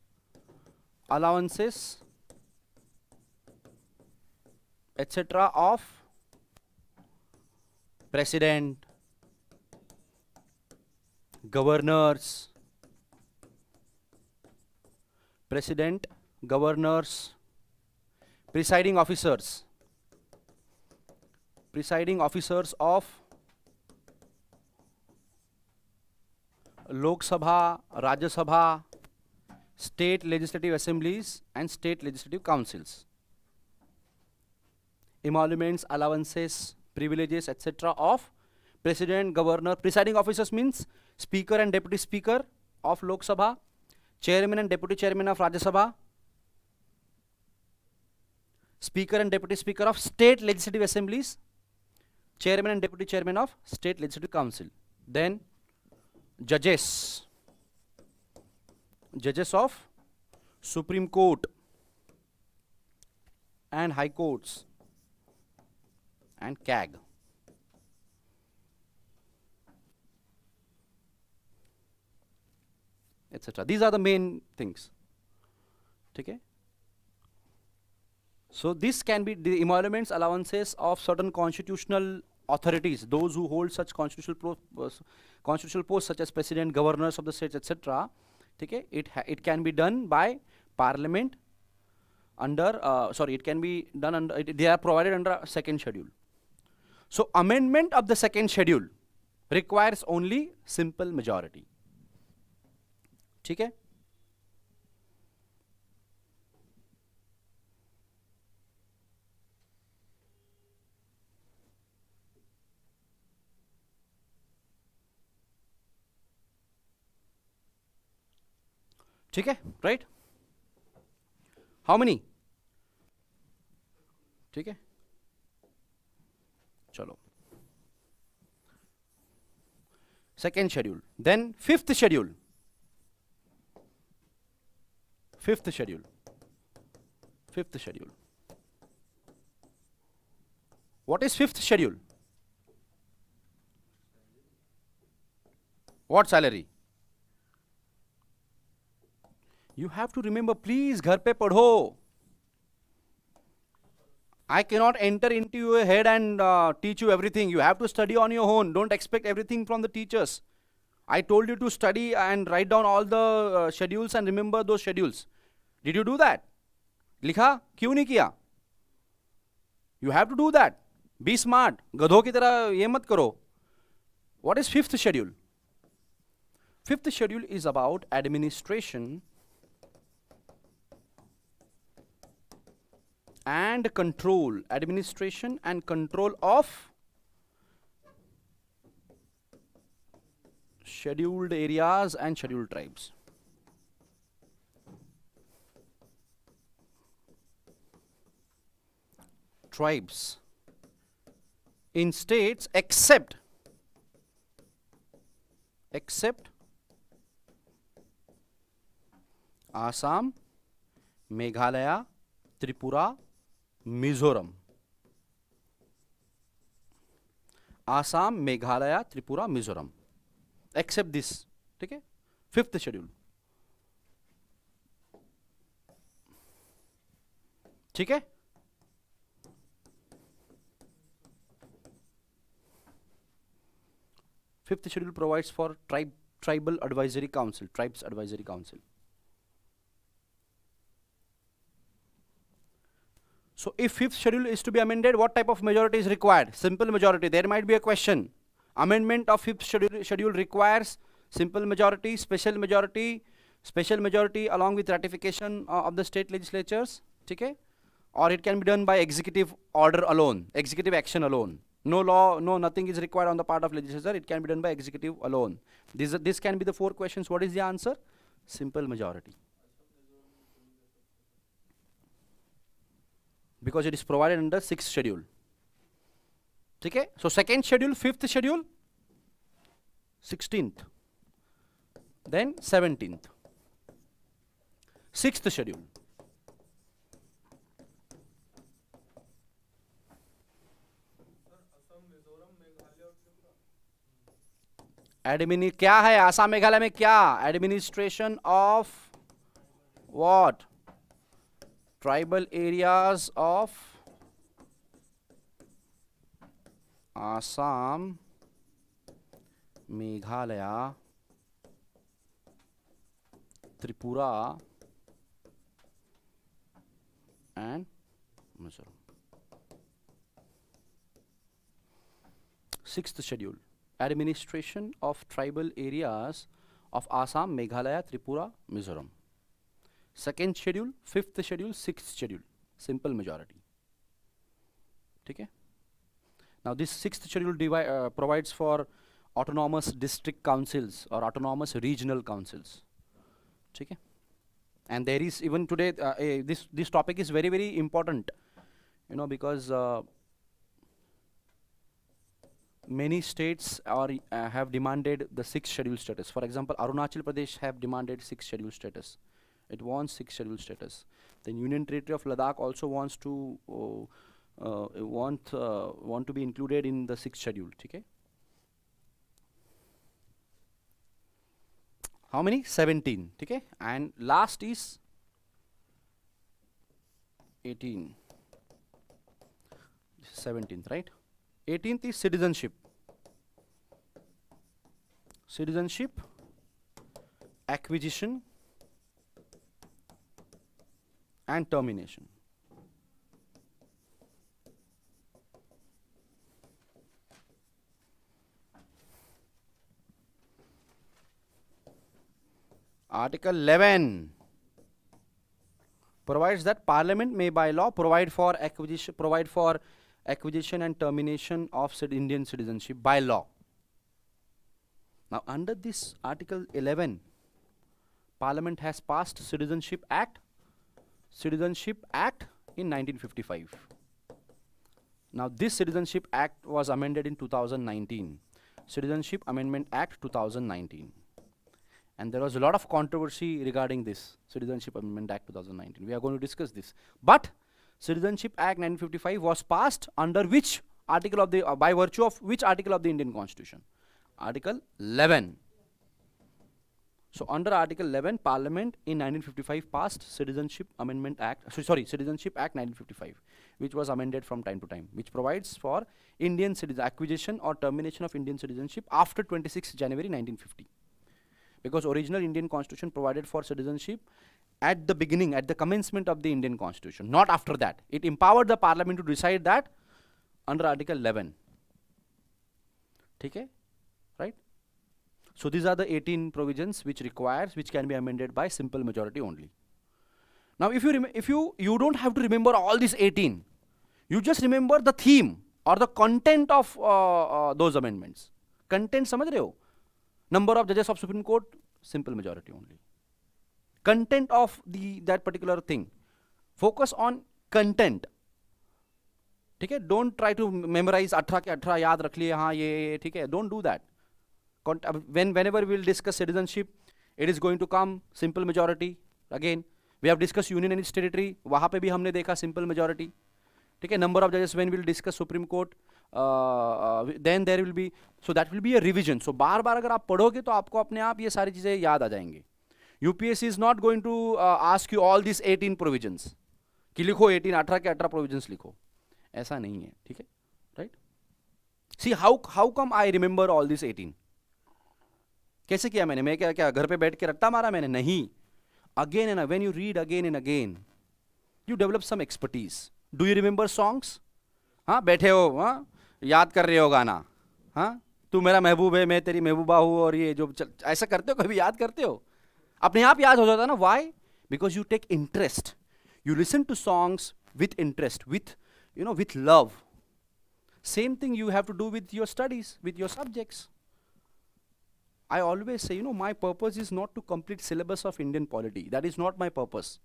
allowances, etc. of president, governors, president, governors, presiding officers of Lok Sabha, Rajya Sabha, state legislative assemblies and state legislative councils. Emoluments, allowances, privileges, etc. of president, governor, presiding officers means speaker and deputy speaker of Lok Sabha, chairman and deputy chairman of Rajya Sabha, speaker and deputy speaker of state legislative assemblies, chairman and deputy chairman of state legislative council. Then judges of Supreme Court and High Courts and CAG. etc. These are the main things. Okay. So this can be the emoluments, allowances of certain constitutional authorities, those who hold such constitutional posts such as president, governors of the states, etc. Okay. It can be done by parliament under it can be done under they are provided under second schedule. So amendment of the second schedule requires only simple majority. Okay. Okay, right? How many? Okay. Chalo. Second schedule. Then fifth schedule. Fifth schedule. Fifth schedule. What is fifth schedule? What salary? You have to remember, please, ghar pe padho. I cannot enter into your head and teach you everything. You have to study on your own. Don't expect everything from the teachers. I told you to study and write down all the schedules and remember those schedules. Did you do that? Likha? Kyun nahi kiya? You have to do that. Be smart. Gadho ki tarah ye mat karo. What is fifth schedule? Fifth schedule is about administration and control, administration and control of scheduled areas and scheduled tribes. Tribes in states except Assam, Meghalaya, Tripura, Mizoram. Assam, Meghalaya, Tripura, Mizoram. Except this. Okay? Fifth schedule. Okay? Fifth schedule provides for tribal advisory council, tribes advisory council. So if fifth schedule is to be amended, what type of majority is required? Simple majority. There might be a question. Amendment of fifth schedule requires simple majority, special majority along with ratification of the state legislatures. Okay? Or it can be done by executive order alone, executive action alone. No law, no nothing is required on the part of legislature. It can be done by executive alone. This can be the 4 questions. What is the answer? Simple majority. Because it is provided under 6th schedule. Okay? So second schedule, 5th schedule, 16th, then 17th. 6th schedule. क्या है आसाम मेघालय में क्या? Administration of what? Tribal areas of Assam, Meghalaya, Tripura and Mizoram. 6th schedule. Administration of tribal areas of Assam, Meghalaya, Tripura, Mizoram. Second schedule, 5th schedule, 6th schedule. Simple majority. Okay? Now this 6th schedule provides for autonomous district councils or autonomous regional councils. Okay? And there is even today, this topic is very, very important, you know, because many states have demanded the 6th schedule status. For example, Arunachal Pradesh have demanded 6th schedule status. It wants 6th schedule status. The Union Territory of Ladakh also wants to want to be included in the 6th schedule. Okay? how many? 17. ठीक है? And last is 18. 17th, right? 18th is citizenship. Citizenship, acquisition, and termination. Article 11 provides that Parliament may by law provide for acquisition and termination of Indian citizenship by law. Now under this Article 11, Parliament has passed Citizenship Act in 1955. Now this Citizenship Act was amended in 2019. Citizenship Amendment Act 2019. And there was a lot of controversy regarding this Citizenship Amendment Act 2019. We are going to discuss this. But Citizenship Act 1955 was passed under which article of the, by virtue of which article of the Indian Constitution? Article 11. So under Article 11, Parliament in 1955 passed Citizenship Amendment Act, Citizenship Act 1955, which was amended from time to time, which provides for Indian acquisition or termination of Indian citizenship after 26 January 1950. Because original Indian Constitution provided for citizenship at the beginning, at the commencement of the Indian Constitution, not after that. It empowered the Parliament to decide that under Article 11. Okay? Right? So these are the 18 provisions which can be amended by simple majority only. Now if you don't have to remember all these 18. You just remember the theme or the content of those amendments. Content समझ रहे हो? Number of judges of Supreme Court, simple majority only. Content of that particular thing. Focus on content. ठीक है? Don't try to memorize 18 के 18 याद रख लिए हाँ ये ठीक है? Don't do that. Whenever we will discuss citizenship, it is going to come simple majority. Again, we have discussed union and its territory. वहाँ पे भी हमने देखा simple majority. ठीक है? Number of judges when we will discuss Supreme Court. Then there will be, so that will be a revision. So बार बार अगर आप पढ़ोगे तो आपको अपने आप ये सारी चीजें याद आ जाएंगे. UPSC is not going to ask you all these 18 provisions. कि लिखो 18 के 18 provisions लिखो. ऐसा नहीं है. ठीक है? Right? See how come I remember all these 18? कैसे किया मैंने? मैं क्या घर पे बैठ के रट्टा मारा मैंने? नहीं. Again and when you read again and again, you develop some expertise. Do you remember songs? हाँ बैठे हो हाँ याद कर रहे हो गाना हाँ तू मेरा महबूब है मैं तेरी महबूबा हूँ और ये जो ऐसा करते हो कभी याद करते हो अपने आप याद हो जाता है ना why because you take interest you listen to songs with interest with love same thing you have to do with your studies with your subjects. I always say my purpose is not to complete syllabus of Indian polity. That is not my purpose.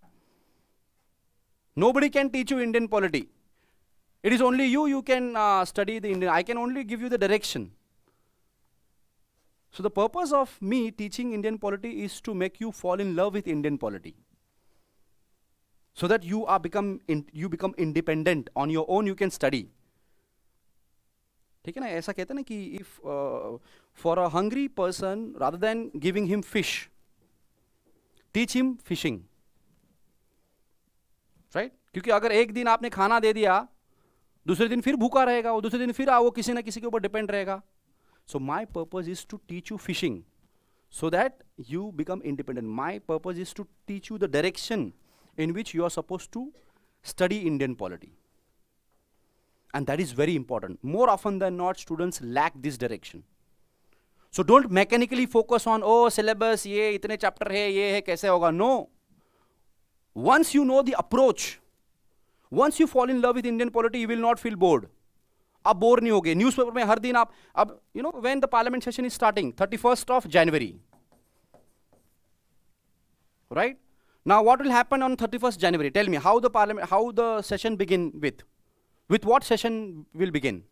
Nobody can teach you Indian polity. It is only you can study the Indian. I can only give you the direction. So the purpose of me teaching Indian polity is to make you fall in love with Indian polity. So that you become independent. On your own you can study. ठीक है ना ऐसा कहते हैं ना कि if for a hungry person rather than giving him fish, teach him fishing. Right? क्योंकि अगर एक दिन आपने खाना दे दिया दूसरे दिन फिर भूखा रहेगा वो दूसरे दिन फिर वो किसी ना किसी के ऊपर डिपेंड रहेगा. So my purpose is to teach you fishing so that you become independent. My purpose is to teach you the direction in which you are supposed to study Indian polity. And that is very important. More often than not, students lack this direction. So don't mechanically focus on, oh, syllabus, ये इतने chapter है, ये है, कैसे होगा. No. Once you know the approach, once you fall in love with Indian polity, you will not feel bored. आप bore नहीं होगे. न्यूज़पेपर में हर दिन आप अब when the parliament session is starting 31st of January, right? Now what will happen on 31st January? Tell me how the session begin with what session will begin?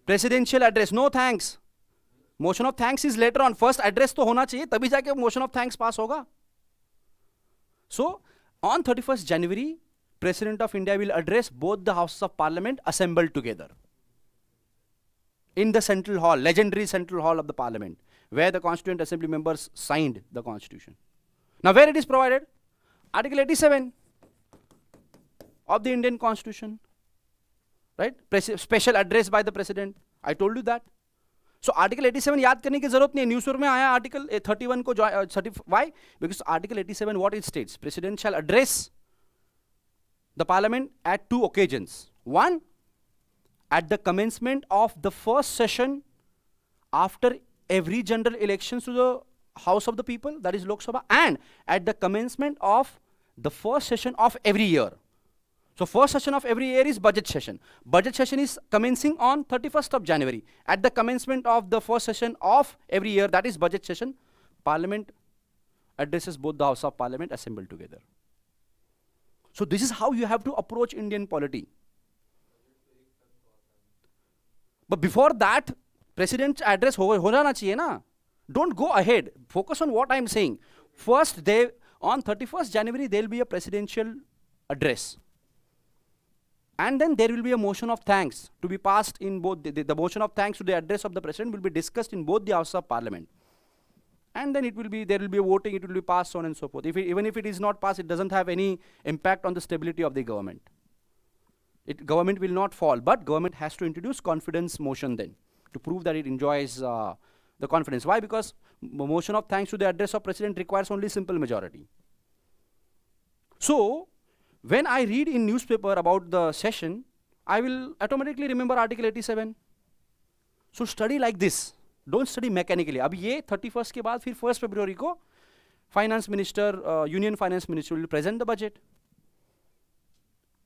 Presidential address. No thanks. Motion of thanks is later on. First address तो होना चाहिए तभी जाके motion of thanks pass होगा. So on 31st January, President of India will address both the houses of parliament assembled together in the central hall, legendary central hall of the parliament, where the Constituent Assembly members signed the Constitution. Now where it is provided? Article 87 of the Indian Constitution, right? Special address by the President. I told you that. So Article 87 याद करने की जरूरत नहीं है. Newspaper में आया Article 31 को why? Because Article 87 what it states? President shall address the Parliament at 2 occasions. One, at the commencement of the first session after every general elections to the House of the People, that is Lok Sabha, and at the commencement of the first session of every year. So first session of every year is budget session. Budget session is commencing on 31st of January. At the commencement of the first session of every year, that is budget session, Parliament addresses both the House of Parliament assembled together. So this is how you have to approach Indian polity. But before that, President's address hona chahiye na. Don't go ahead. Focus on what I am saying. First, on 31st January, there will be a presidential address. And then there will be a motion of thanks to be passed in both. The motion of thanks to the address of the President will be discussed in both the Houses of Parliament. And then there will be a voting, it will be passed, so on and so forth. Even if it is not passed, it doesn't have any impact on the stability of the government. Government will not fall, but government has to introduce confidence motion then to prove that it enjoys the confidence. Why? Because motion of thanks to the address of President requires only simple majority. So, when I read in newspaper about the session, I will automatically remember Article 87. So study like this. Don't study mechanically. अब ये 31st के बाद फिर 1st February को Finance Minister, Union Finance Minister will present the budget.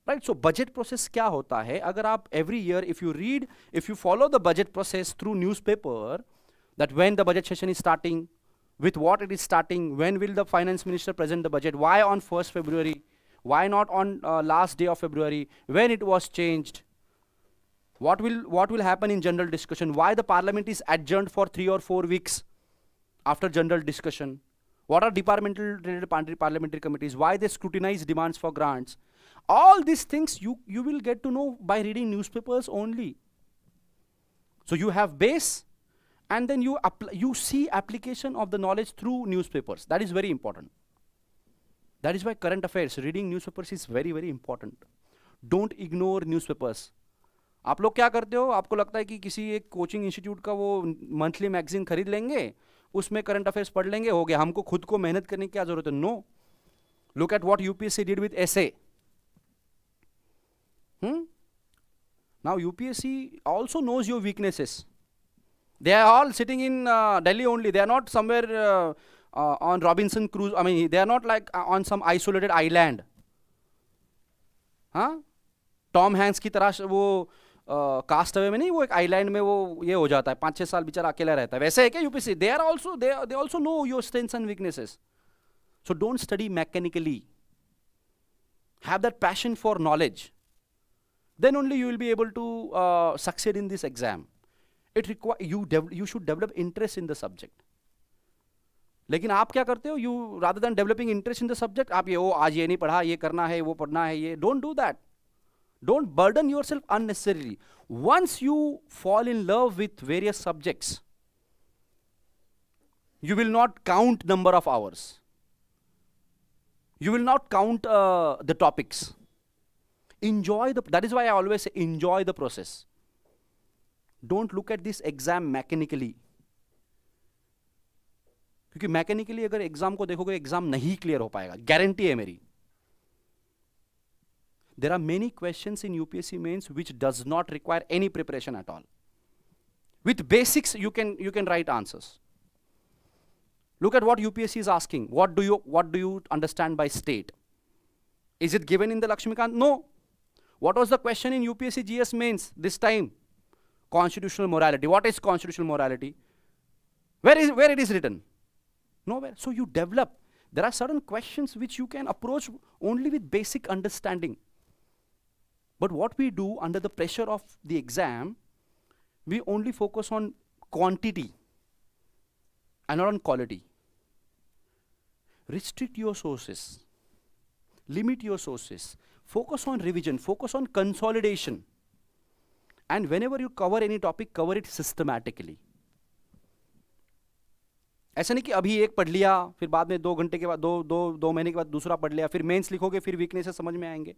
Right? So budget process क्या होता है? अगर आप every year, if you follow the budget process through newspaper, that when the budget session is starting, with what it is starting, when will the Finance Minister present the budget, why on 1st February, why not on last day of February, when it was changed, what will happen in general discussion, why the Parliament is adjourned for 3 or 4 weeks after general discussion, what are departmental related parliamentary committees, why they scrutinize demands for grants. All these things you will get to know by reading newspapers only. So you have base, and then you see application of the knowledge through newspapers. That is very important. That is why current affairs, reading newspapers is very, very important. Don't ignore newspapers. आप लोग क्या करते हो? आपको लगता है कि किसी एक कोचिंग इंस्टीट्यूट का वो मंथली मैगजीन खरीद लेंगे, उसमें करंट अफेयर्स पढ़ लेंगे, हो गया. हमको खुद को मेहनत करने की क्या जरूरत है? No. Look at what UPSC did with essay. Now UPSC also knows your weaknesses. They are all sitting in Delhi only. They are not somewhere on Robinson Cruise. I mean, they are not like on some isolated island. Tom Hanks की तरह वो cast away में नहीं, वो एक island में वो ये हो जाता है, 5-6 साल बेचारा अकेला रहता है. वैसे है क्या UPSC? They also know your strengths and weaknesses. So don't study mechanically. Have that passion for knowledge. Then only you will be able to succeed in this exam. You should develop interest in the subject. लेकिन आप क्या करते हो? You rather than developing interest in the subject, आप ये आज ये नहीं पढ़ा, ये करना है, वो पढ़ना है, ये. Don't do that. Don't burden yourself unnecessarily. Once you fall in love with various subjects, you will not count number of hours. You will not count the topics. That is why I always say enjoy the process. Don't look at this exam mechanically. क्योंकि mechanically अगर exam को देखोगे, exam नहीं clear हो पाएगा. Guarantee है मेरी. There are many questions in UPSC mains which does not require any preparation at all. With basics, you can write answers. Look at what UPSC is asking. What do you understand by state? Is it given in the Lakshmikant? No. What was the question in UPSC GS mains this time? Constitutional morality. What is constitutional morality? Where it is written? Nowhere. So you develop. There are certain questions which you can approach only with basic understanding. But what we do under the pressure of the exam, we only focus on quantity and not on quality. Restrict your sources. Limit your sources. Focus on revision. Focus on consolidation. And whenever you cover any topic, cover it systematically. ऐसा नहीं कि अभी एक पढ़ लिया फिर बाद में 2 घंटे के बाद दो महीने के बाद दूसरा पढ़ लिया, फिर मेंस लिखोगे फिर वीकनेसेस समझ में आएंगे,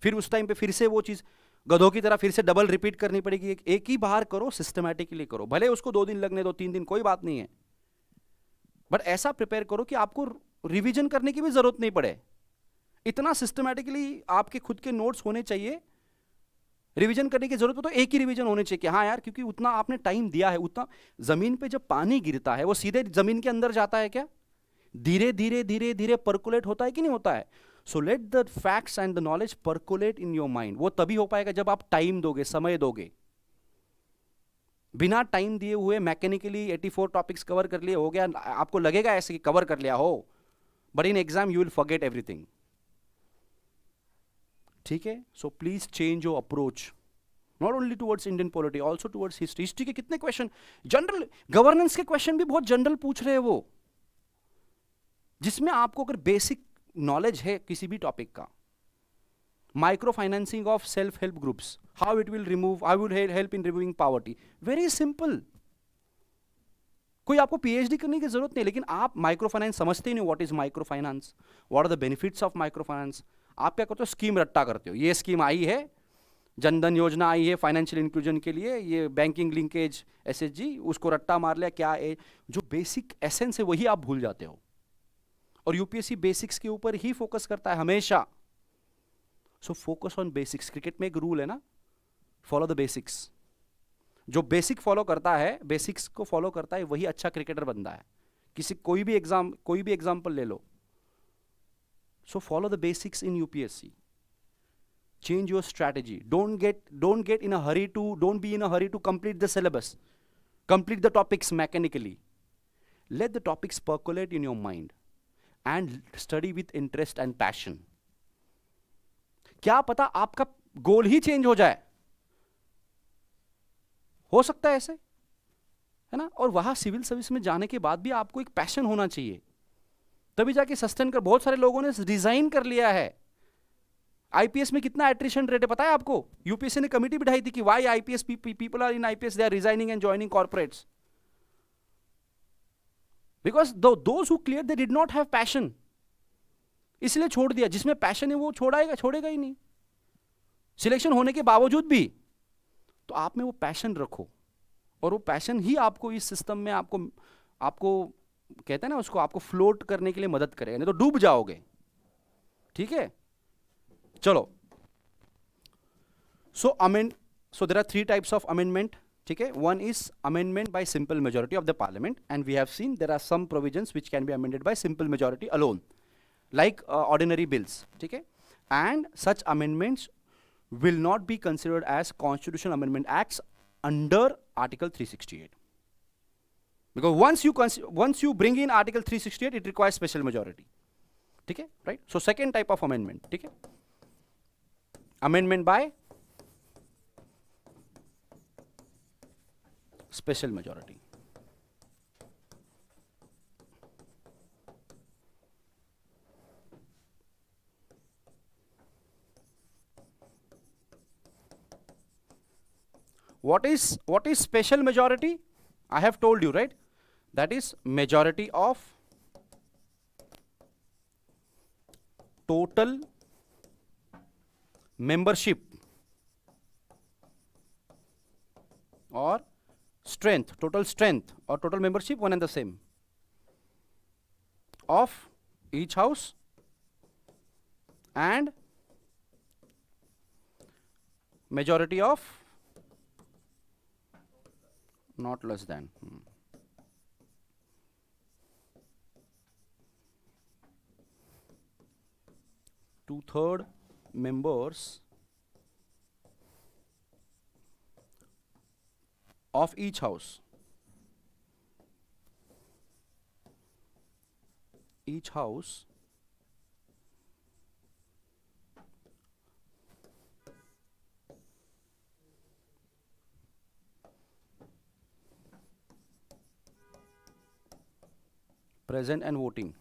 फिर उस टाइम पे फिर से वो चीज़ गधों की तरह फिर से डबल रिपीट करनी पड़ेगी। एक ही बार करो, सिस्टमैटिकली करो, भले उसको 2 दिन लगने दो, 3 दिन, कोई बात नहीं है, बट ऐसा प्रिपेयर करो कि आपको रिवीजन करने की भी जरूरत नहीं पड़े। इतना सिस्टमैटिकली आपके खुद के नोट्स होने चाहिए, रिवीजन करने की जरूरत हो तो एक ही रिवीजन होने चाहिए कि हाँ यार, क्योंकि उतना आपने टाइम दिया है, उतना जमीन पे जब पानी गिरता है वो सीधे जमीन के अंदर जाता है क्या? धीरे धीरे धीरे धीरे परकुलेट होता है कि नहीं होता है? So let the facts and the knowledge percolate in your mind. वो तभी हो पाएगा जब आप टाइम दोगे, समय दोगे। बिना टाइम दिए हुए मैकेनिकली 84 टॉपिक्स कवर कर लिए हो गया, आपको लगेगा ऐसे कि कवर कर लिया हो, but in exam you will forget everything. ठीक है, so please change your approach, not only towards Indian polity, also towards history. History के कितने क्वेश्चन जनरल, गवर्नेंस के क्वेश्चन भी बहुत जनरल पूछ रहे हैं वो, जिसमें आपको अगर बेसिक नॉलेज है किसी भी टॉपिक का, micro financing of self help groups, how it will remove, how will help in removing poverty, very simple. कोई आपको पीएचडी करने की जरूरत नहीं, लेकिन आप माइक्रो फाइनेंस समझते ही नहीं, what is micro finance, what are the benefits of micro finance. आप क्या करते हो? स्कीम रट्टा करते हो, ये स्कीम आई है, जनधन योजना आई है फाइनेंशियल इंक्लूजन के लिए, ये बैंकिंग लिंकेज एसएचजी, उसको रट्टा मार लिया, क्या है जो बेसिक एसेंस है वही आप भूल जाते हो। और यूपीएससी बेसिक्स के ऊपर ही फोकस करता है हमेशा। So focus on basics. Cricket में एक रूल है ना, फॉलो द बेसिक्स। जो बेसिक फॉलो करता है, बेसिक्स को फॉलो करता है, वही अच्छा क्रिकेटर बनता है। कोई भी एग्जांपल ले लो। So follow the basics in UPSC, change your strategy, don't get in a hurry to, don't be in a hurry to complete the syllabus, complete the topics mechanically, let the topics percolate in your mind and study with interest and passion. क्या पता आपका गोल ही change हो जाए, हो सकता है ऐसे, है ना। और वहां सिविल सर्विस में जाने के बाद भी आपको एक पैशन होना चाहिए, तभी जाके सस्टेन कर। बहुत सारे लोगों ने रिजाइन कर लिया है। आईपीएस में कितना एट्रिशन रेट है पता है आपको? यूपीएससी ने कमेटी बिठाई थी कि why IPS people are in IPS, they are resigning and joining corporates, because those who clear they did not have passion, इसलिए छोड़ दिया। जिसमें पैशन है वो छोड़ेगा ही नहीं, सिलेक्शन होने के बावजूद भी। तो आप में वो पैशन रखो, और वो पैशन ही आपको इस सिस्टम में आपको कहते हैं ना उसको, आपको फ्लोट करने के लिए मदद करेगा, नहीं तो डूब जाओगे। ठीक है, चलो। So there are 3 types of amendment. ठीक है, one is amendment by simple majority of the parliament, and we have seen there are some provisions which can be amended by simple majority alone, like ordinary bills. ठीक है, and such amendments will not be considered as constitutional amendment acts under article 368, because once you bring in article 368 it requires special majority. ठीक है, right? So second type of amendment, ठीक है, amendment by special majority. What is special majority? I have told you, right? That is majority of total membership or strength, total strength or total membership, one and the same, of each house and majority of not less than 2/3 members of each house, present and voting.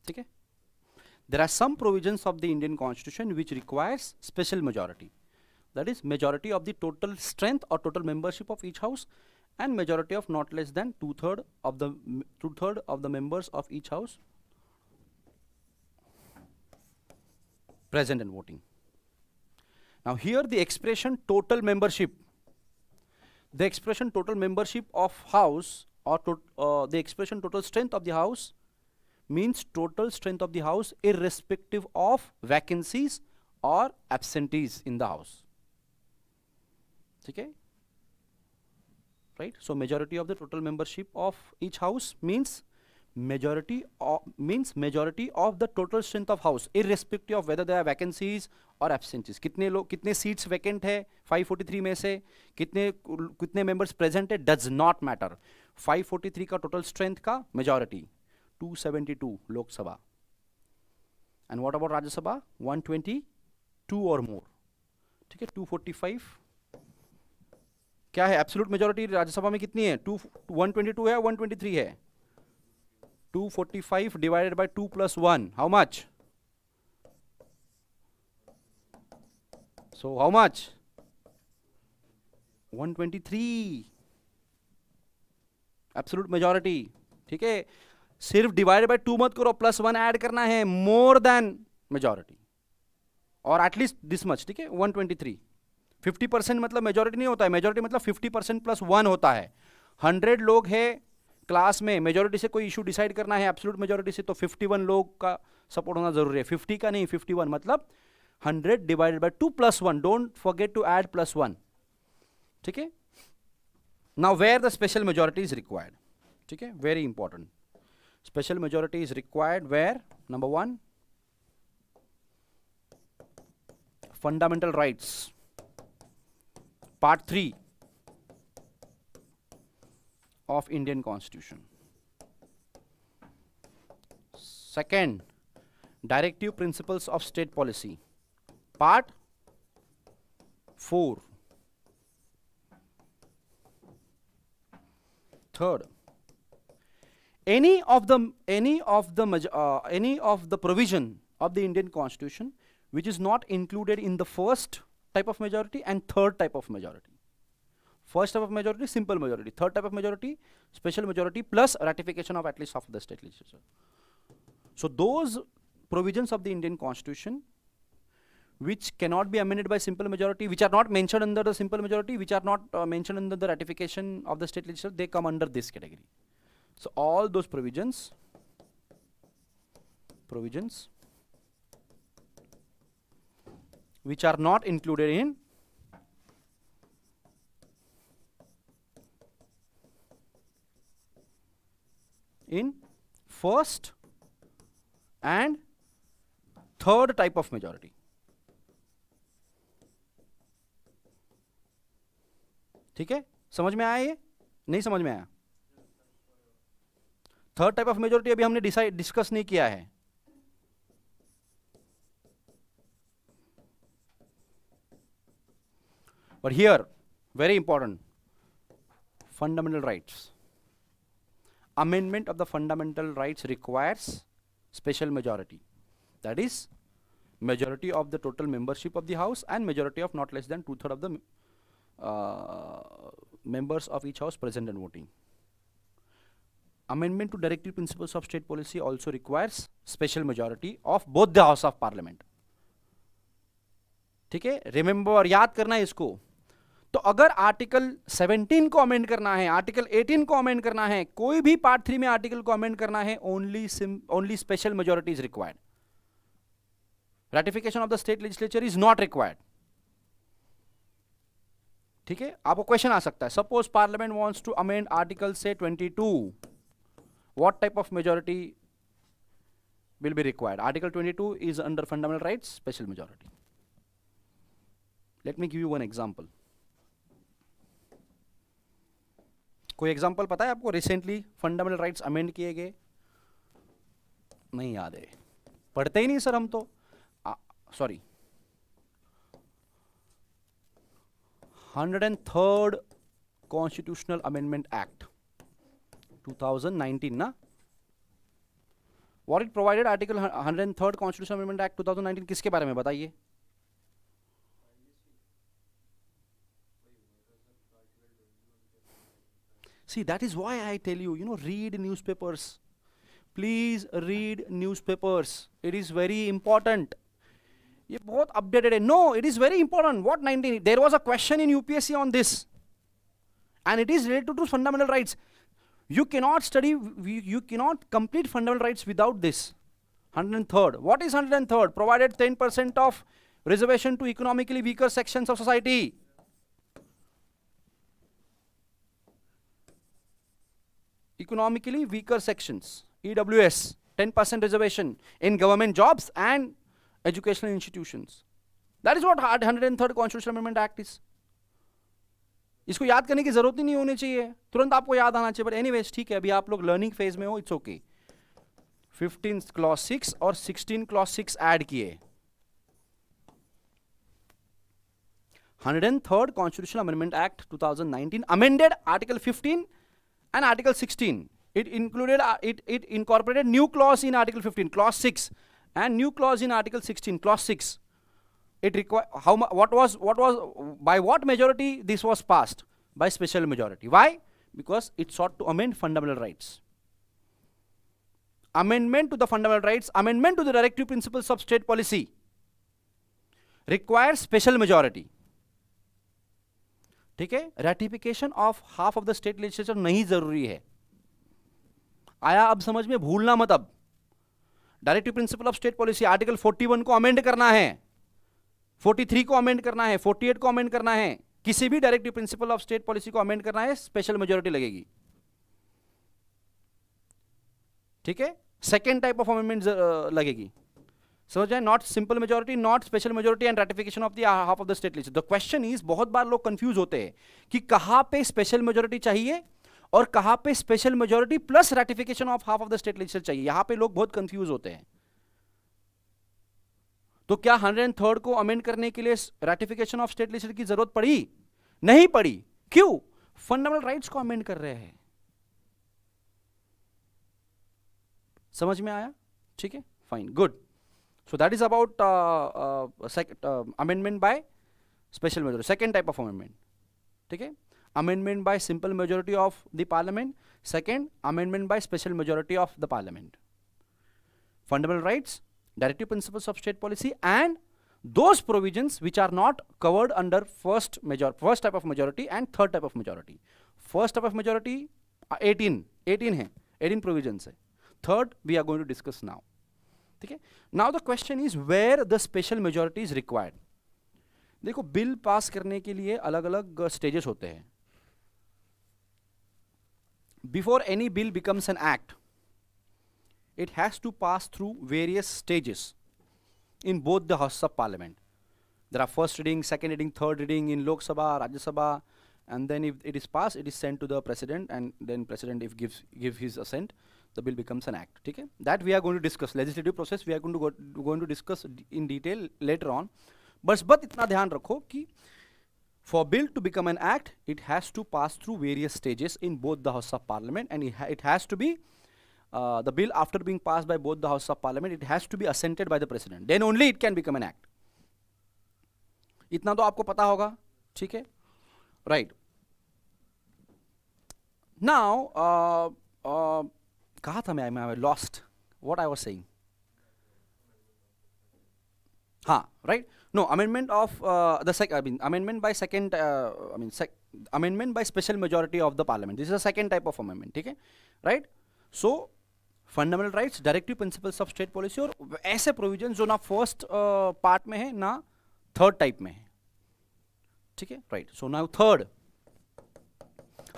ठीक है, there are some provisions of the Indian Constitution which requires special majority. that is majority of the total strength or total membership of each house, and majority of not less than two-third of the members of each house present and voting. Now here the expression total membership, of house, or the expression total strength of the house means total strength of the house irrespective of vacancies or absentees in the house. Okay, right? So majority of the total membership of each house means majority of the total strength of house irrespective of whether there are vacancies or absentees. कितने seats vacant है 543 में से, कितने members present है, does not matter. 543 का total strength का majority 272 लोक सभा, and what about राज्य सभा 122 or more. ठीक है, 245 क्या है एब्सोल्यूट मेजॉरिटी राज्यसभा में कितनी है? 122 है, 123 है. 245 divided by 2 plus 1, how much? So how much? 123 absolute majority. ठीक है, सिर्फ डिवाइडेड बाय 2 मत करो, प्लस 1 ऐड करना है, मोर देन मेजॉरिटी और एटलीस्ट दिस मच. ठीक है, 123. 50% मतलब मेजॉरिटी नहीं होता है, मेजॉरिटी मतलब 50% प्लस 1 होता है. 100 लोग है क्लास में, मेजॉरिटी से कोई इशू डिसाइड करना है एब्सोल्यूट मेजॉरिटी से, तो 51 लोग का सपोर्ट होना जरूरी है. 50 का नहीं, 51 मतलब 100 divided by 2 plus 1. Don't forget to add plus 1. ठीक है, now where the special majority is required. ठीक है, very important. Special majority is required where number 1 fundamental rights part 3 of Indian Constitution. Second, directive principles of state policy, part 4. Third, any of the provision of the Indian Constitution which is not included in the first type of majority and third type of majority. First type of majority, simple majority. Third type of majority, special majority plus ratification of at least half of the state legislature. So those provisions of the Indian Constitution which cannot be amended by simple majority, which are not mentioned under the simple majority, which are not mentioned under the ratification of the state legislature, they come under this category. So all those provisions which are not included in first and third type of majority. ठीक है, समझ में आया? ये नहीं समझ में आया? थर्ड टाइप ऑफ मेजॉरिटी अभी हमने डिस्कस नहीं किया है. But here, very important, fundamental rights. Amendment of the fundamental rights requires special majority. That is, majority of the total membership of the house and majority of not less than 2/3 of the members of each house present and voting. Amendment to directive principles of state policy also requires special majority of both the house of parliament. ठीक है, remember, याद करना है इसको. तो अगर article 17 को amend करना है, आर्टिकल 18 को अमेंड करना है, कोई भी पार्ट 3 में आर्टिकल को अमेंड करना है, only special majority is required. Ratification of the state legislature is not required. ठीक है, आपको क्वेश्चन आ सकता है, suppose parliament wants to amend article से 22, what type of majority will be required? Article 22 is under fundamental rights, special majority. Let me give you one example. कोई example पता है आपको? रिसेंटली फंडामेंटल राइट्स अमेंड किए गए, नहीं याद है, पढ़ते ही नहीं सर हम तो. Sorry, 103rd constitutional amendment act 2019 ना. What it provided? Article 103rd constitutional amendment act 2019 किसके बारे में बताइए? See, that is why I tell you, read newspapers. Please read newspapers. It is very important. ये बहुत updated है. No, it is very important. What 19? There was a question in UPSC on this, and it is related to fundamental rights. You cannot study. You cannot complete fundamental rights without this. 103rd. What is 103rd? Provided 10% of reservation to economically weaker sections of society. Economically weaker sections, EWS, 10% reservation in government jobs and educational institutions. That is what 103rd Constitutional Amendment Act is. इसको याद करने की जरूरत ही नहीं होनी चाहिए, तुरंत आपको याद आना चाहिए. बट एनीवेज ठीक है, अभी आप लोग लर्निंग फेज में हो, इट्स ओके. 15 क्लॉज 6 और 16 क्लॉज 6 ऐड किए. 103rd Constitutional Amendment Act 2019 amended Article 15 and Article 16. It included it incorporated new clause in Article 15, clause 6, and new clause in Article 16, clause 6. It by what majority this was passed? By special majority. Why? Because it sought to amend fundamental rights. Amendment to the fundamental rights, amendment to the directive principles of state policy requires special majority. ठीक है, ratification of half of the state legislature नहीं जरूरी है. आया अब समझ में? भूलना मत. अब directive principle of state policy article 41 को अमेंड करना है, 43 को अमेंड करना है, 48 को अमेंड करना है. किसी भी directive principle of state policy को अमेंड करना है, स्पेशल मेजोरिटी लगेगी. ठीक है, सेकेंड टाइप ऑफ अमेंडमेंट लगेगी. समझ जाए? Not simple majority, not special majority and ratification of the half of the state legislature. The question is, बहुत बार लोग कंफ्यूज होते हैं कि कहां पे स्पेशल मेजोरिटी चाहिए और कहां पे special majority plus ratification of half of the state legislature चाहिए. यहां पे लोग बहुत कंफ्यूज होते हैं. तो क्या 103rd को अमेंड करने के लिए रैटिफिकेशन ऑफ स्टेट लेजिस्लेचर की जरूरत पड़ी? नहीं पड़ी. क्यों? फंडामेंटल राइट्स को अमेंड कर रहे हैं. समझ में आया? ठीक है, fine, good. So that is about amendment by special majority. Second type of amendment. ठीक है, amendment by simple majority of the parliament. Second, amendment by special majority of the parliament. Fundamental rights, directive principles of state policy, and those provisions which are not covered under first type of majority and third type of majority. First type of majority 18 है, 18 provisions है. Third we are going to discuss now. ठीक है. Now the question is where the special majority is required. देखो, bill pass करने के लिए अलग अलग स्टेजेस होते हैं. Before any bill becomes an act, it has to pass through various stages in both the house of parliament. There are first reading, second reading, third reading in Lok Sabha, Rajya Sabha, and then if it is passed, it is sent to the president, and then president if give his assent, the bill becomes an act. ठीक है, that we are going to discuss. Legislative process we are going to discuss in detail later on. बस इतना ध्यान रखो कि for bill to become an act, it has to pass through various stages in both the house of parliament, and it has to be the bill after being passed by both the house of parliament, it has to be assented by the president. Then only it can become an act. इतना तो आपको पता होगा. ठीक है, right. Now कहा था मैं? I lost what I was saying. हाँ, right. No, amendment of amendment by second amendment by special majority of the parliament. This is a second type of amendment. ठीक है, right. So fundamental rights, directive principles of state policy, और ऐसे provisions जो ना first part में है ना third type में है. ठीक है, right. So now third.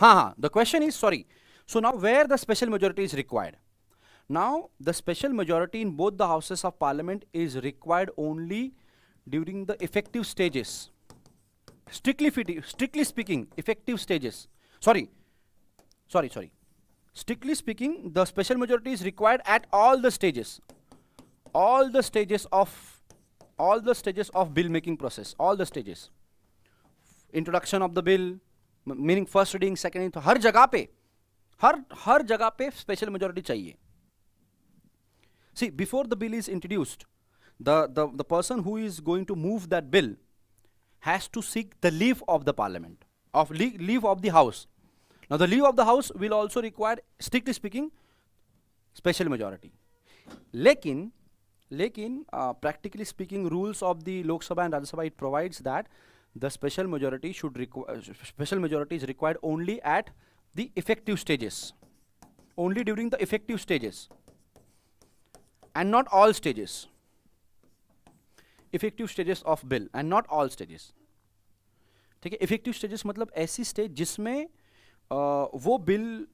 हाँ, the question is, sorry. So now where the special majority is required? Now the special majority in both the houses of parliament is required only during the effective stages. Strictly speaking, effective stages. Sorry. Strictly speaking, the special majority is required at all the stages. All the stages of bill making process. All the stages. Introduction of the bill, meaning first reading, second reading, तो हर जगह पे special majority चाहिए. See, before the bill is introduced, the person who is going to move that bill has to seek the leave of the parliament, leave of the house. Now the leave of the house will also require, strictly speaking, special majority. लेकिन practically speaking, rules of the Lok Sabha and Rajya Sabha, it provides that the special majority is required only at the effective stages, only during the effective stages, and not all stages. Effective stages of bill and not all stages. ठीक है, effective stages मतलब ऐसी stage जिसमें वो bill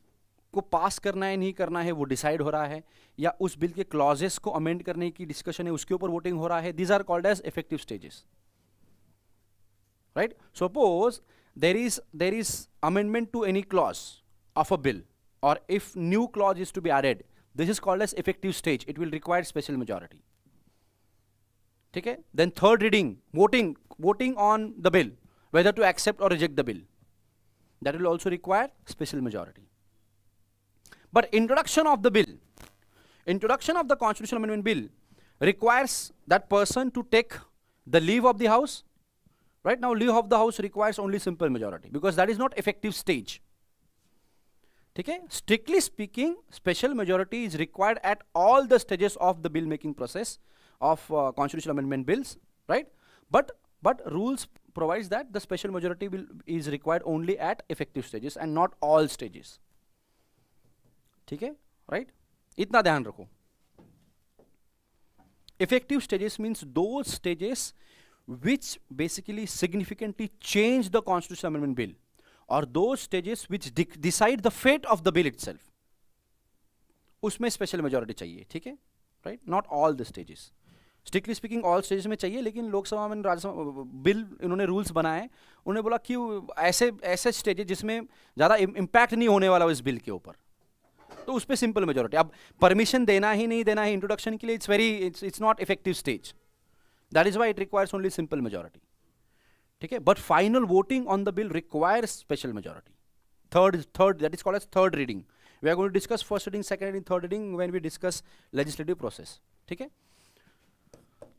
को पास करना है नहीं करना है वो डिसाइड हो रहा है, या उस बिल के क्लॉजेस को अमेंड करने की डिस्कशन है, उसके ऊपर वोटिंग हो रहा है. These are called as effective stages. Right, suppose there is amendment to any clause of a bill, or if new clause is to be added, this is called as effective stage. It will require special majority. ठीक है, then third reading, voting on the bill, whether to accept or reject the bill, that will also require special majority. But introduction of the bill, introduction of the constitutional amendment bill requires that person to take the leave of the house. Right now, leave of the house requires only simple majority because that is not effective stage. Okay? Strictly speaking, special majority is required at all the stages of the bill making process of constitutional amendment bills. Right? But rules provides that the special majority is required only at effective stages and not all stages. ठीक है, right, इतना ध्यान रखो. Effective stages means those stages which basically significantly change the constitutional amendment bill, or those stages which decide the fate of the bill itself. उसमें special majority चाहिए. ठीक है, right, not all the stages. Strictly speaking all stages में चाहिए, लेकिन लोकसभा में Rajya Sabha bill इन्होंने rules बनाए, उन्होंने बोला कि ऐसे स्टेजेस जिसमें ज़्यादा इम्पैक्ट नहीं होने वाला इस बिल के ऊपर, तो उस पर सिंपल मेजोरिटी. अब परमिशन देना ही नहीं देना है इंट्रोडक्शन के लिए, it's not effective stage. That is why it requires only simple majority. ठीक है, but final voting on the bill requires special majority. Third that is called as third reading. We are going to discuss first reading, second reading, third reading when we discuss legislative process. ठीक है,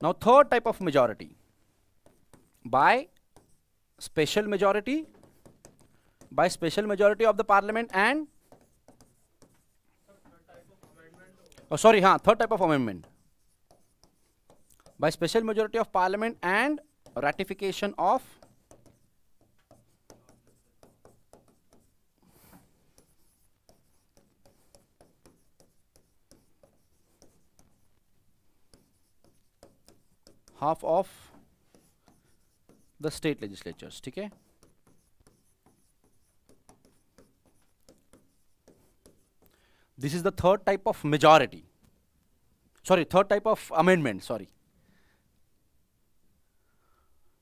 now third type of majority, by special majority, by special majority of the parliament and third type of amendment by special majority of parliament and ratification of half of the state legislatures. ठीक है, this is the third type of majority. Third type of amendment,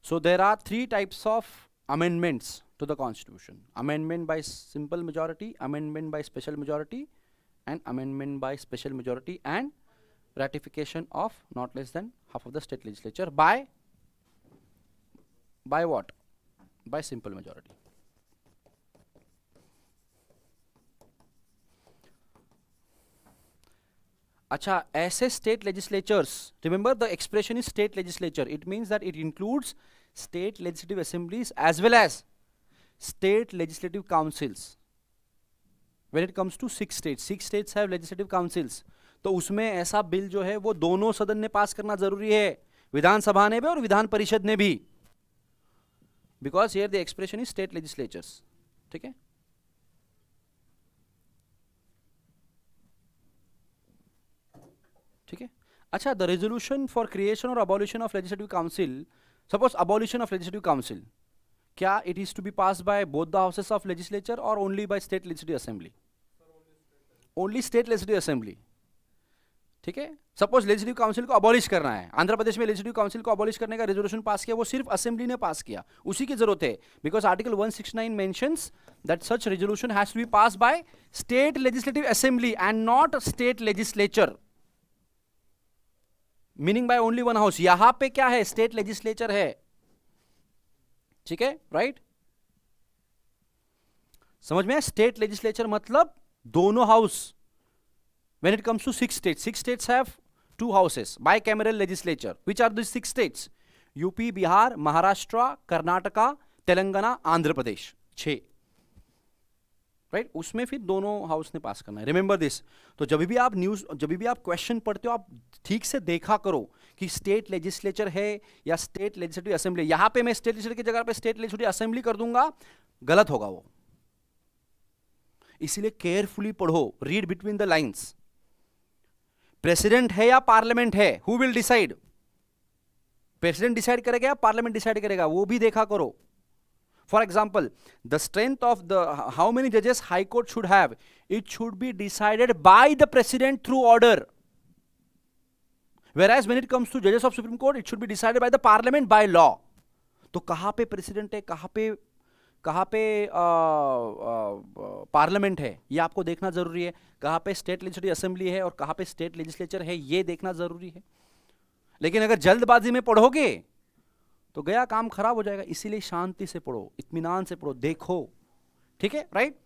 So there are three types of amendments to the constitution: amendment by simple majority, amendment by special majority, and amendment by special majority and ratification of not less than half of the state legislature by what? By simple majority. अच्छा, ऐसे state legislatures, remember the expression is state legislature, it means that it includes state legislative assemblies as well as state legislative councils. When it comes to 6 states have legislative councils, तो उसमें ऐसा bill जो है वो दोनों सदन ने पास करना जरूरी है, विधानसभा ने भी और विधान परिषद ने भी, because here the expression is state legislatures. ठीक है, ठीक है. अच्छा, द रेजोल्यूशन फॉर क्रिएशन और abolition of legislative council, suppose abolition of legislative council, क्या it is to be pass by both the houses of legislature और only by state legislative assembly? Only state legislative assembly. ठीक है, suppose legislative council को abolish करना है, आंध्र प्रदेश में legislative council को abolish करने का रेजोल्यूशन पास किया, वो सिर्फ असेंबली ने पास किया, उसी की जरूरत है, because article 169 mentions that such resolution has to be pass by state legislative assembly and not state legislature, meaning by only one house. यहां पे क्या है? स्टेट लेजिस्लेचर है. ठीक है, राइट, समझ में? स्टेट लेजिस्लेचर मतलब दोनों house. When it comes to 6 states have 2 houses, bicameral legislature. Which are these 6 states? UP, Bihar, Maharashtra, Karnataka, Telangana, Andhra Pradesh. 6. Right, उसमें फिर दोनों हाउस ने पास करना है, रिमेंबर दिस। तो जब भी आप न्यूज, जब भी आप क्वेश्चन पढ़ते हो, आप ठीक से देखा करो कि स्टेट लेजिस्लेचर है या स्टेट लेजिस्लेटिव असेंबली। यहां पे मैं स्टेट लेजिस्लेचर की जगह पे स्टेट लेजिस्लेटिव असेंबली कर दूंगा, गलत होगा वो। इसीलिए केयरफुली पढ़ो, read between the lines. President है या पार्लियामेंट है, who will decide? President decide करेगा या पार्लियामेंट डिसाइड करेगा, वो भी देखा करो। For example, the strength of the how many judges High Court should have, it should be decided by the President through order. Whereas when it comes to judges of Supreme Court, it should be decided by the Parliament by law. तो कहाँ पे president है, कहाँ पे parliament है, ये आपको देखना जरूरी है। कहाँ पे स्टेट लेजिस्लेटिव असेंबली है और कहाँ पे स्टेट लेजिस्लेचर है, ये देखना जरूरी है। लेकिन अगर जल्दबाजी में पढ़ोगे तो गया, काम खराब हो जाएगा। इसीलिए शांति से पढ़ो, इत्मीनान से पढ़ो, देखो, ठीक है, right.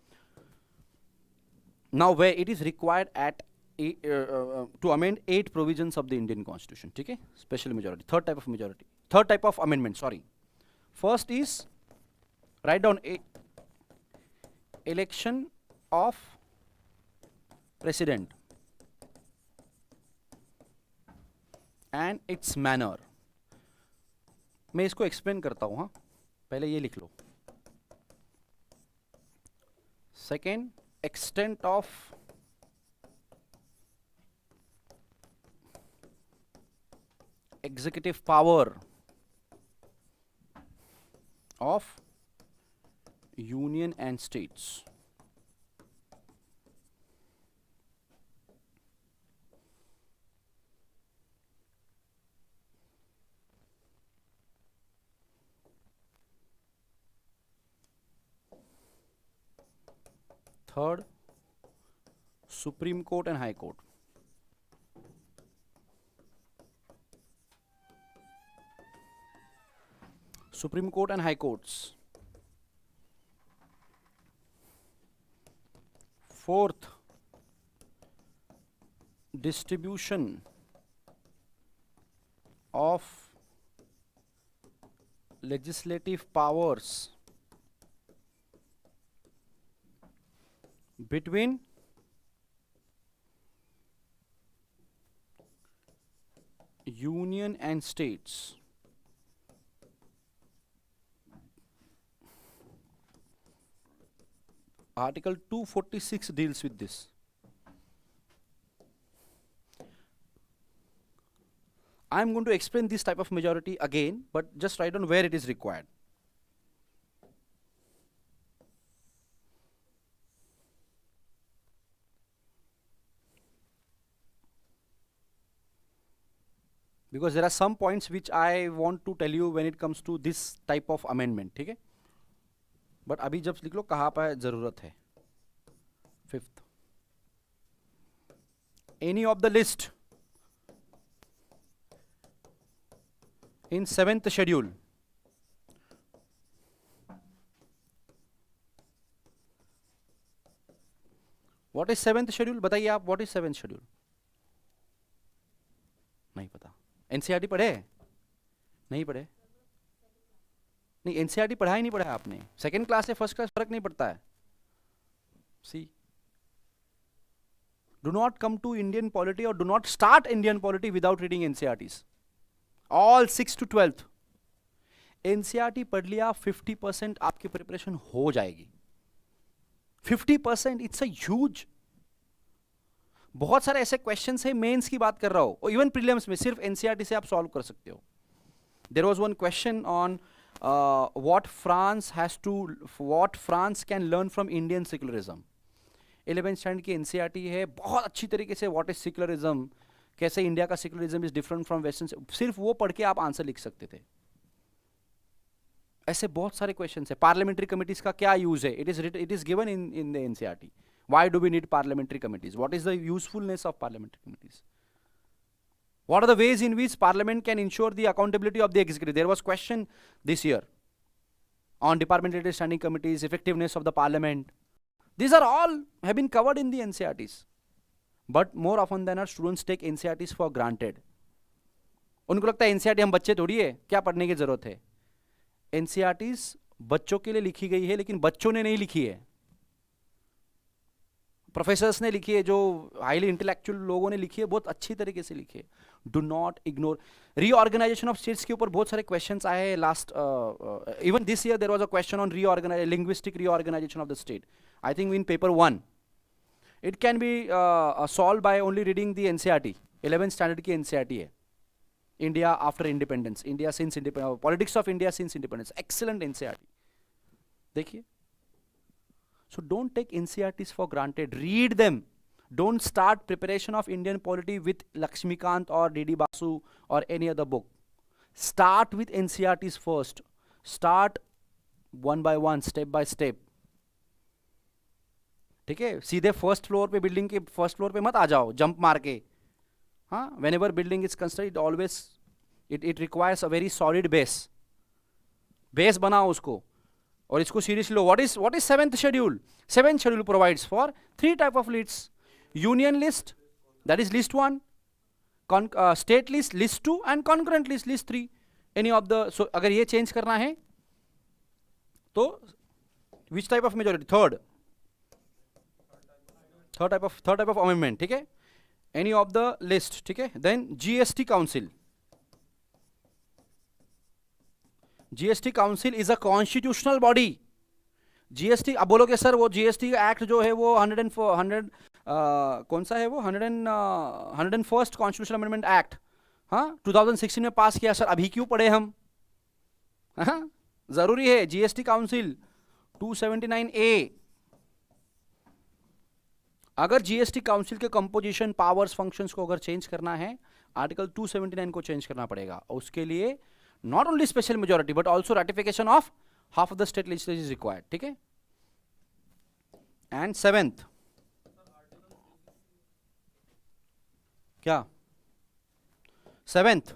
Now way it is required at to amend 8 provisions of the Indian constitution, ठीक है, special majority, third type of amendment, sorry. First is write down election of president and its manner. मैं इसको explain करता हूं, हाँ, पहले ये लिख लो। Second, extent of executive power of union and states. Third, Supreme Court and High Court. Supreme Court and High Courts. Fourth, distribution of legislative powers between union and states. Article 246 deals with this. I am going to explain this type of majority again, but just write down where it is required. Because there are some points which I want to tell you when it comes to this type of amendment, ठीक है? But अभी जब लिख लो कहाँ पर जरूरत है। Fifth, any of the list in 7th schedule what is 7th schedule? बताइए आप, what is 7th schedule? नहीं पता। एनसीईआरटी पढ़े? नहीं पढ़े? नहीं, एनसीईआरटी पढ़ा ही नहीं पढ़ा आपने। सेकंड क्लास से फर्स्ट क्लास फर्क नहीं पड़ता है। See, do not come to Indian polity और do not start Indian polity without reading NCERTs, all 6 to 12th। NCERT पढ़ लिया, 50% आपकी प्रिपरेशन हो जाएगी। 50%, इट्स अ ह्यूज। बहुत सारे ऐसे क्वेश्चंस है, मेंस की बात कर रहा हो, और इवन प्रीलिम्स में सिर्फ एनसीईआरटी से आप सॉल्व कर सकते हो। There was one question on what France can learn from Indian secularism. 11th standard की एनसीईआरटी है, बहुत अच्छी तरीके से व्हाट इज सेक्युलरिज्म, कैसे इंडिया का secularism is different from western, सिर्फ वो पढ़ के आप आंसर लिख सकते थे। ऐसे बहुत सारे क्वेश्चन है। पार्लियामेंट्री कमिटीज का क्या यूज है? It is given in the NCERT. Why do we need parliamentary committees? What is the usefulness of parliamentary committees? What are the ways in which parliament can ensure the accountability of the executive? There was question this year on departmental standing committees, effectiveness of the parliament. These are all have been covered in the NCERTs. But more often than not, students take NCERTs for granted. उनको लगता है NCERT हम बच्चे थोड़ी है, क्या पढ़ने की जरूरत है? NCERTs बच्चों के लिए लिखी गई है, लेकिन बच्चों ने नहीं लिखी है। प्रोफेसर्स ने लिखी है, जो हाईली इंटेलेक्चुअल लोगों ने लिखी है, बहुत अच्छी तरीके से लिखी है. Do not ignore. Reorganisation of states के ऊपर बहुत सारे क्वेश्चंस आए हैं last, even this year there was a question on linguistic reorganisation of the state. I think in paper 1 it can be solve by only reading the NCERT. 11th standard की NCERT है, India after independence, India since independence, politics of India since independence. Excellent NCERT, देखिए. So don't take NCERTs for granted. Read them. Don't start preparation of Indian polity with Lakshmikant or D.D. Basu or any other book. Start with NCERTs first. Start one by one, step by step. ठीक है, सीधे first floor पे, building के first floor पे मत आ जाओ jump मार के. हाँ, whenever building is constructed, always it requires a very solid base. Base बनाओ उसको और इसको सीरियसली लो. What is seventh schedule? Seventh schedule provides for 3 type of lists. Union list, that is list 1, state list list 2 and concurrent list list 3. Any of the, so अगर ये change करना है तो which type of majority? Third type of amendment. ठीक है, any of the list. ठीक है, then GST council. GST council is a constitutional body. GST, अब बोलोगे सर वो जीएसटी एक्ट जो है वो 100 कौन सा है वो 101st कॉन्स्टिट्यूशनल अमेंडमेंट एक्ट, हाँ 2016 में पास किया. सर अभी क्यों पढ़े हम? हाँ, जरूरी है. GST council 279A. अगर जीएसटी काउंसिल के कंपोजिशन, पावर्स, फंक्शंस को अगर चेंज करना है, आर्टिकल 279 को चेंज करना पड़ेगा. उसके लिए not only special majority but also ratification of half of the state legislature is required. ठीक है. And 7th, क्या 7th,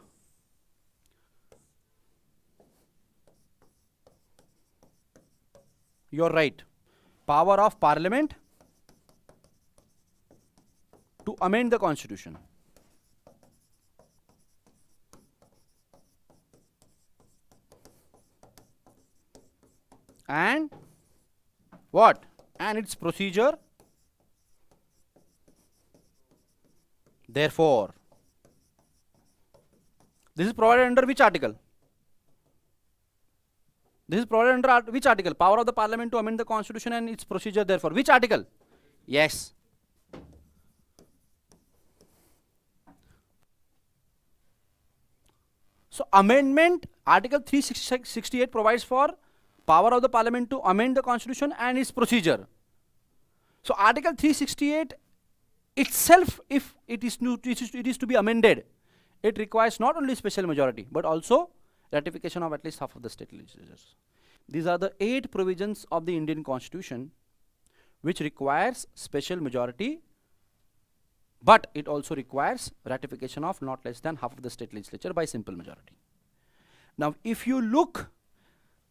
you're right, power of parliament to amend the constitution. And what? And its procedure. Therefore, this is provided under which article? This is provided under which article? Power of the parliament to amend the constitution and its procedure. Therefore, which article? Yes. So amendment, article 368 provides for power of the parliament to amend the constitution and its procedure. So article 368 itself, if it is to be amended, it requires not only special majority but also ratification of at least half of the state legislatures. These are the 8 provisions of the Indian constitution which requires special majority, but it also requires ratification of not less than half of the state legislature by simple majority. Now if you look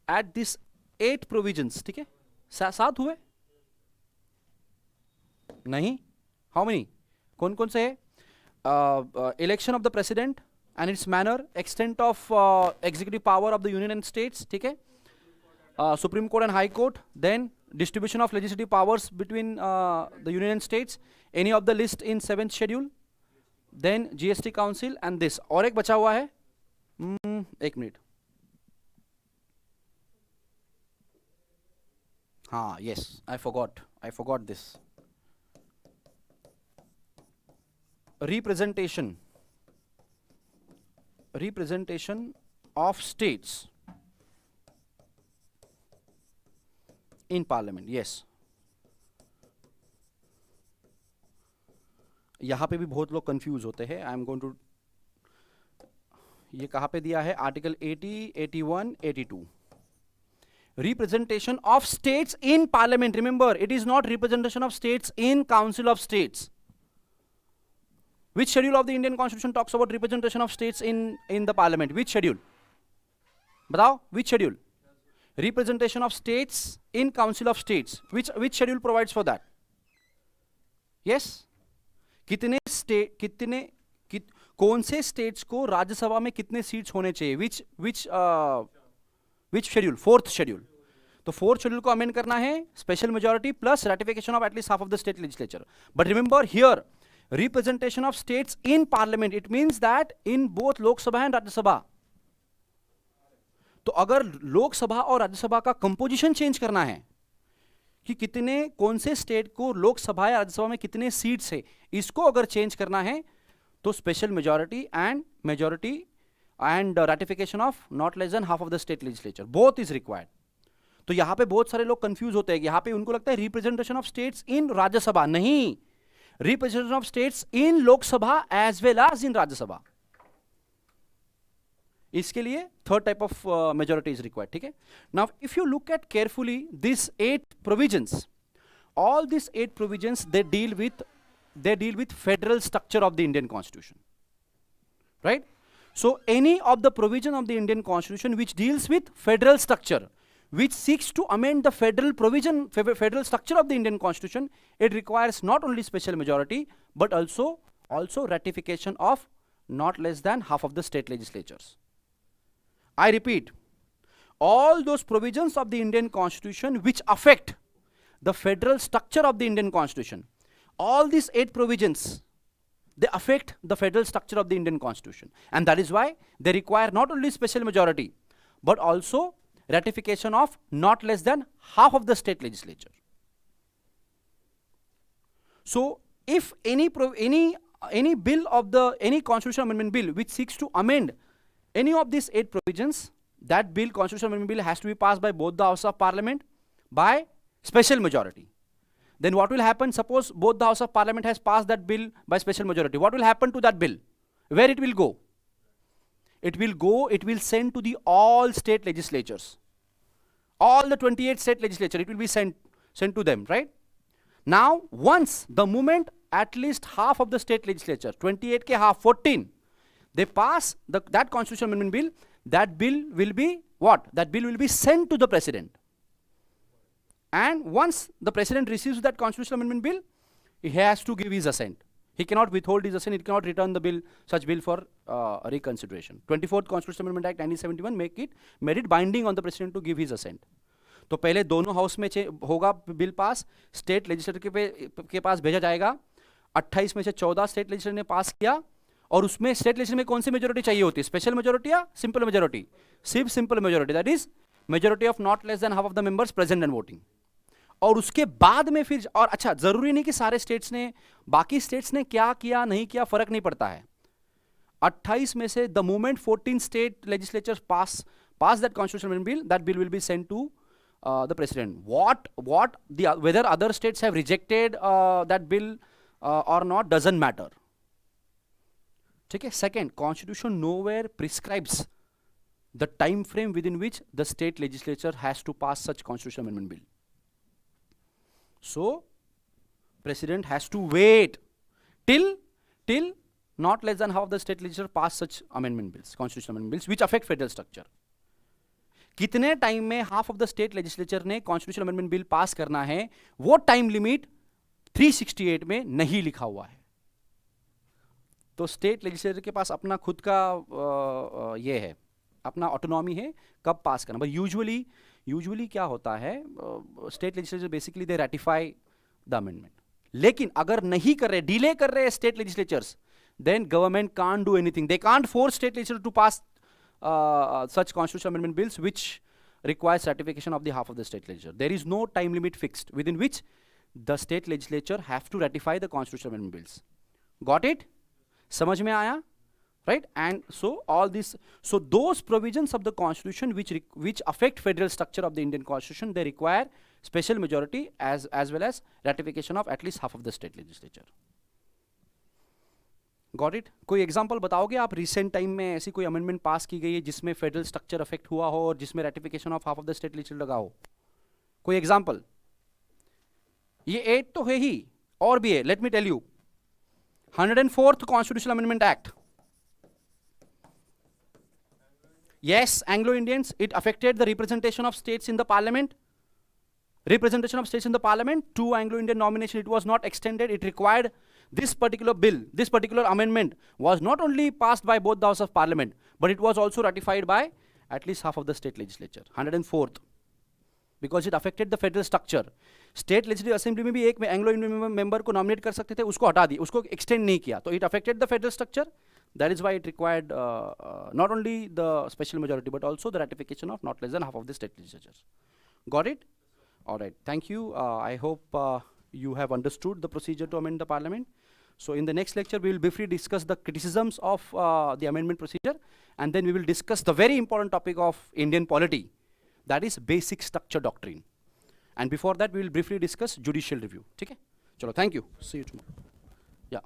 at this 8 provisions, ठीक है, 7 हुए नहीं? How many? कौन कौन से है? Election of the president and its manner, extent of executive power of the union and states, ठीक है, Supreme Court and High Court, then distribution of legislative powers between the union and states, any of the list in 7th schedule, then GST council and this. और एक बचा हुआ है, एक minute, हाँ, yes, I forgot this. Representation of states in parliament. Yes, यहां पे भी बहुत लोग कंफ्यूज होते हैं. आई एम गोइंग टू, ये कहां पे दिया है? Article 80, 81, 82. Representation of states in parliament. Remember, it is not representation of states in council of states. Which schedule of the Indian constitution talks about representation of states in the parliament? Which schedule? बताओ, which schedule? Representation of states in council of states. Which schedule provides for that? Yes? कौन से states को राज्यसभा में कितने seats होने चाहिए? Which schedule? 4th schedule. तो 4th schedule को अमेंड करना है special majority plus ratification of at least half of the state legislature. But remember here representation of states in parliament, it means that in both Lok Sabha and Rajya Sabha. तो अगर लोकसभा और राज्यसभा का composition change करना है कि कितने कौन से स्टेट को लोकसभा या राज्यसभा में कितने सीट्स है, इसको अगर चेंज करना है तो special majority and ratification of not less than half of the state legislature, both is required. तो यहां पे बहुत सारे लोग कंफ्यूज होते हैं. यहां पे उनको लगता है representation of states in Rajya Sabha, नहीं, representation of states in Lok Sabha as well as in Rajya Sabha. इसके लिए third type of majority is required. ठीक है. Now if you look at carefully this 8 provisions, all these 8 provisions they deal with federal structure of the Indian Constitution, right? So any of the provision of the Indian Constitution which deals with federal structure, which seeks to amend the federal structure of the Indian Constitution, it requires not only special majority but also ratification of not less than half of the state legislatures. I repeat, all those provisions of the Indian Constitution which affect the federal structure of the Indian Constitution, all these 8 provisions, they affect the federal structure of the Indian Constitution, and that is why they require not only special majority but also ratification of not less than half of the state legislature. So if any bill of any constitutional amendment bill which seeks to amend any of these 8 provisions, that bill, constitutional amendment bill, has to be passed by both the houses of parliament by special majority. Then what will happen? Suppose both the house of parliament has passed that bill by special majority. What will happen to that bill? Where it will go? It will send to the all state legislatures. All the 28 state legislature, it will be sent to them, right? Now, once the moment at least half of the state legislature, 28 ke half, 14, they pass that constitutional amendment bill, that bill will be what? That bill will be sent to the president. And once the president receives that constitutional amendment bill, he has to give his assent. He cannot withhold his assent. He cannot return the bill, such bill, for reconsideration. 24th Constitutional Amendment Act 1971 made it binding on the president to give his assent. तो पहले दोनों house में होगा bill pass, state legislator के पास भेजा जाएगा. 28 में से 14 स्टेट लेजिस्लेटर ने पास किया, और उसमें स्टेट लेजिस्लेटर में कौन सी मेजोरिटी चाहिए होती है? स्पेशल मेजोरिटी या सिंपल मेजोरिटी? सिर्फ simple majority, that is majority of not less than half of the members present and voting. और उसके बाद में फिर, और अच्छा, जरूरी नहीं कि सारे स्टेट्स ने, बाकी स्टेट्स ने क्या किया नहीं किया फर्क नहीं पड़ता है. 28 में से the moment 14 state legislatures pass that constitutional bill, that bill will be sent to the president. Whether other states have rejected that bill or not doesn't matter. ठीक है. Second, constitution nowhere prescribes the time frame within which the state legislature has to pass such constitutional amendment bill. So president has to wait till not less than half of the state legislature pass such amendment bills, constitutional amendment bills which affect federal structure. कितने time में half of the state legislature ने constitutional amendment bill pass करना है, वो time limit 368 में नहीं लिखा हुआ है. तो स्टेट लेजिस्लेचर के पास अपना खुद का ये है, अपना ऑटोनॉमी है कब पास करना. बट यूजुअली क्या होता है, state legislature basically they ratify the amendment. लेकिन अगर नहीं कर रहे, डिले कर रहे state legislatures, then government can't do anything. They can't force state legislature to pass such constitutional amendment bills which requires ratification of the half of the state legislature. There is no time limit fixed within which the state legislature have to ratify the constitutional amendment bills. Got it? समझ में आया? Right? And so all this, so those provisions of the constitution which affect federal structure of the Indian constitution, they require special majority as well as ratification of at least half of the state legislature. Got it? कोई example बताओगे आप, recent time में ऐसी कोई amendment पास की गई है जिसमें फेडरल स्ट्रक्चर अफेक्ट हुआ हो और जिसमें ratification of half of the state legislature लगा हो? कोई एग्जाम्पल? ये 8 तो है ही, और भी है. Let me tell you, 104th constitutional amendment act. Yes, Anglo-Indians, it affected the representation of states in the parliament. Representation of states in the parliament to Anglo-Indian nomination, it was not extended. It required this particular bill, this particular amendment was not only passed by both the House of Parliament, but it was also ratified by at least half of the state legislature. 104th. because it affected the federal structure. State legislative assembly में भी एक Anglo Indian member को nominate कर सकते थे, उसको हटा दिया, उसको एक्सटेंड नहीं किया, तो it affected the federal structure. That is why it required not only the special majority but also the ratification of not less than half of the state legislatures. Got it? All right. Thank you. I hope you have understood the procedure to amend the parliament. So in the next lecture, we will briefly discuss the criticisms of the amendment procedure, and then we will discuss the very important topic of Indian polity, that is basic structure doctrine. And before that, we will briefly discuss judicial review. Okay? Chalo, thank you. See you tomorrow. Yeah.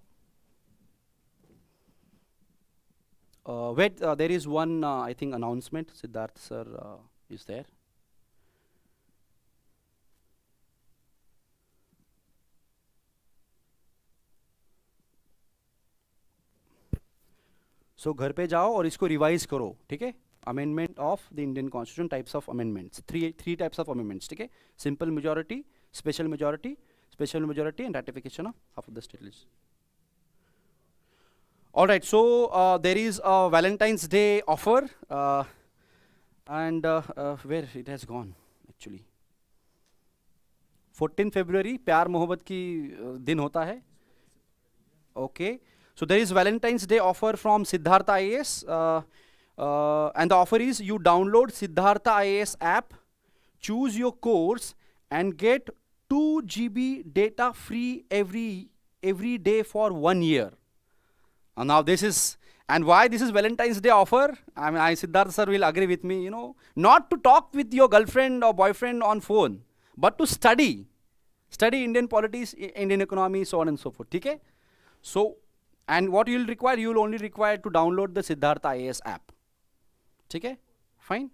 Wait, there is one, I think, announcement. Siddhartha sir is there. So घर पे जाओ और इसको revise करो, ठीक है? Amendment of the Indian Constitution, types of amendments. Three types of amendments, ठीक है? Simple majority, special majority, and ratification of half of the state legislature. All right. So there is a Valentine's Day offer, and where it has gone actually. 14 February, प्यार मोहब्बत की दिन होता है. Okay. So there is Valentine's Day offer from Siddhartha IAS, and the offer is you download Siddhartha IAS app, choose your course, and get 2 GB data free every day for 1 year. And now this is, and why this is Valentine's Day offer? I mean, Siddhartha sir will agree with me, you know, not to talk with your girlfriend or boyfriend on phone, but to study Indian politics, Indian economy, so on and so forth. Okay? So, and what you will require, you will only require to download the Siddhartha IAS app. Okay? Fine?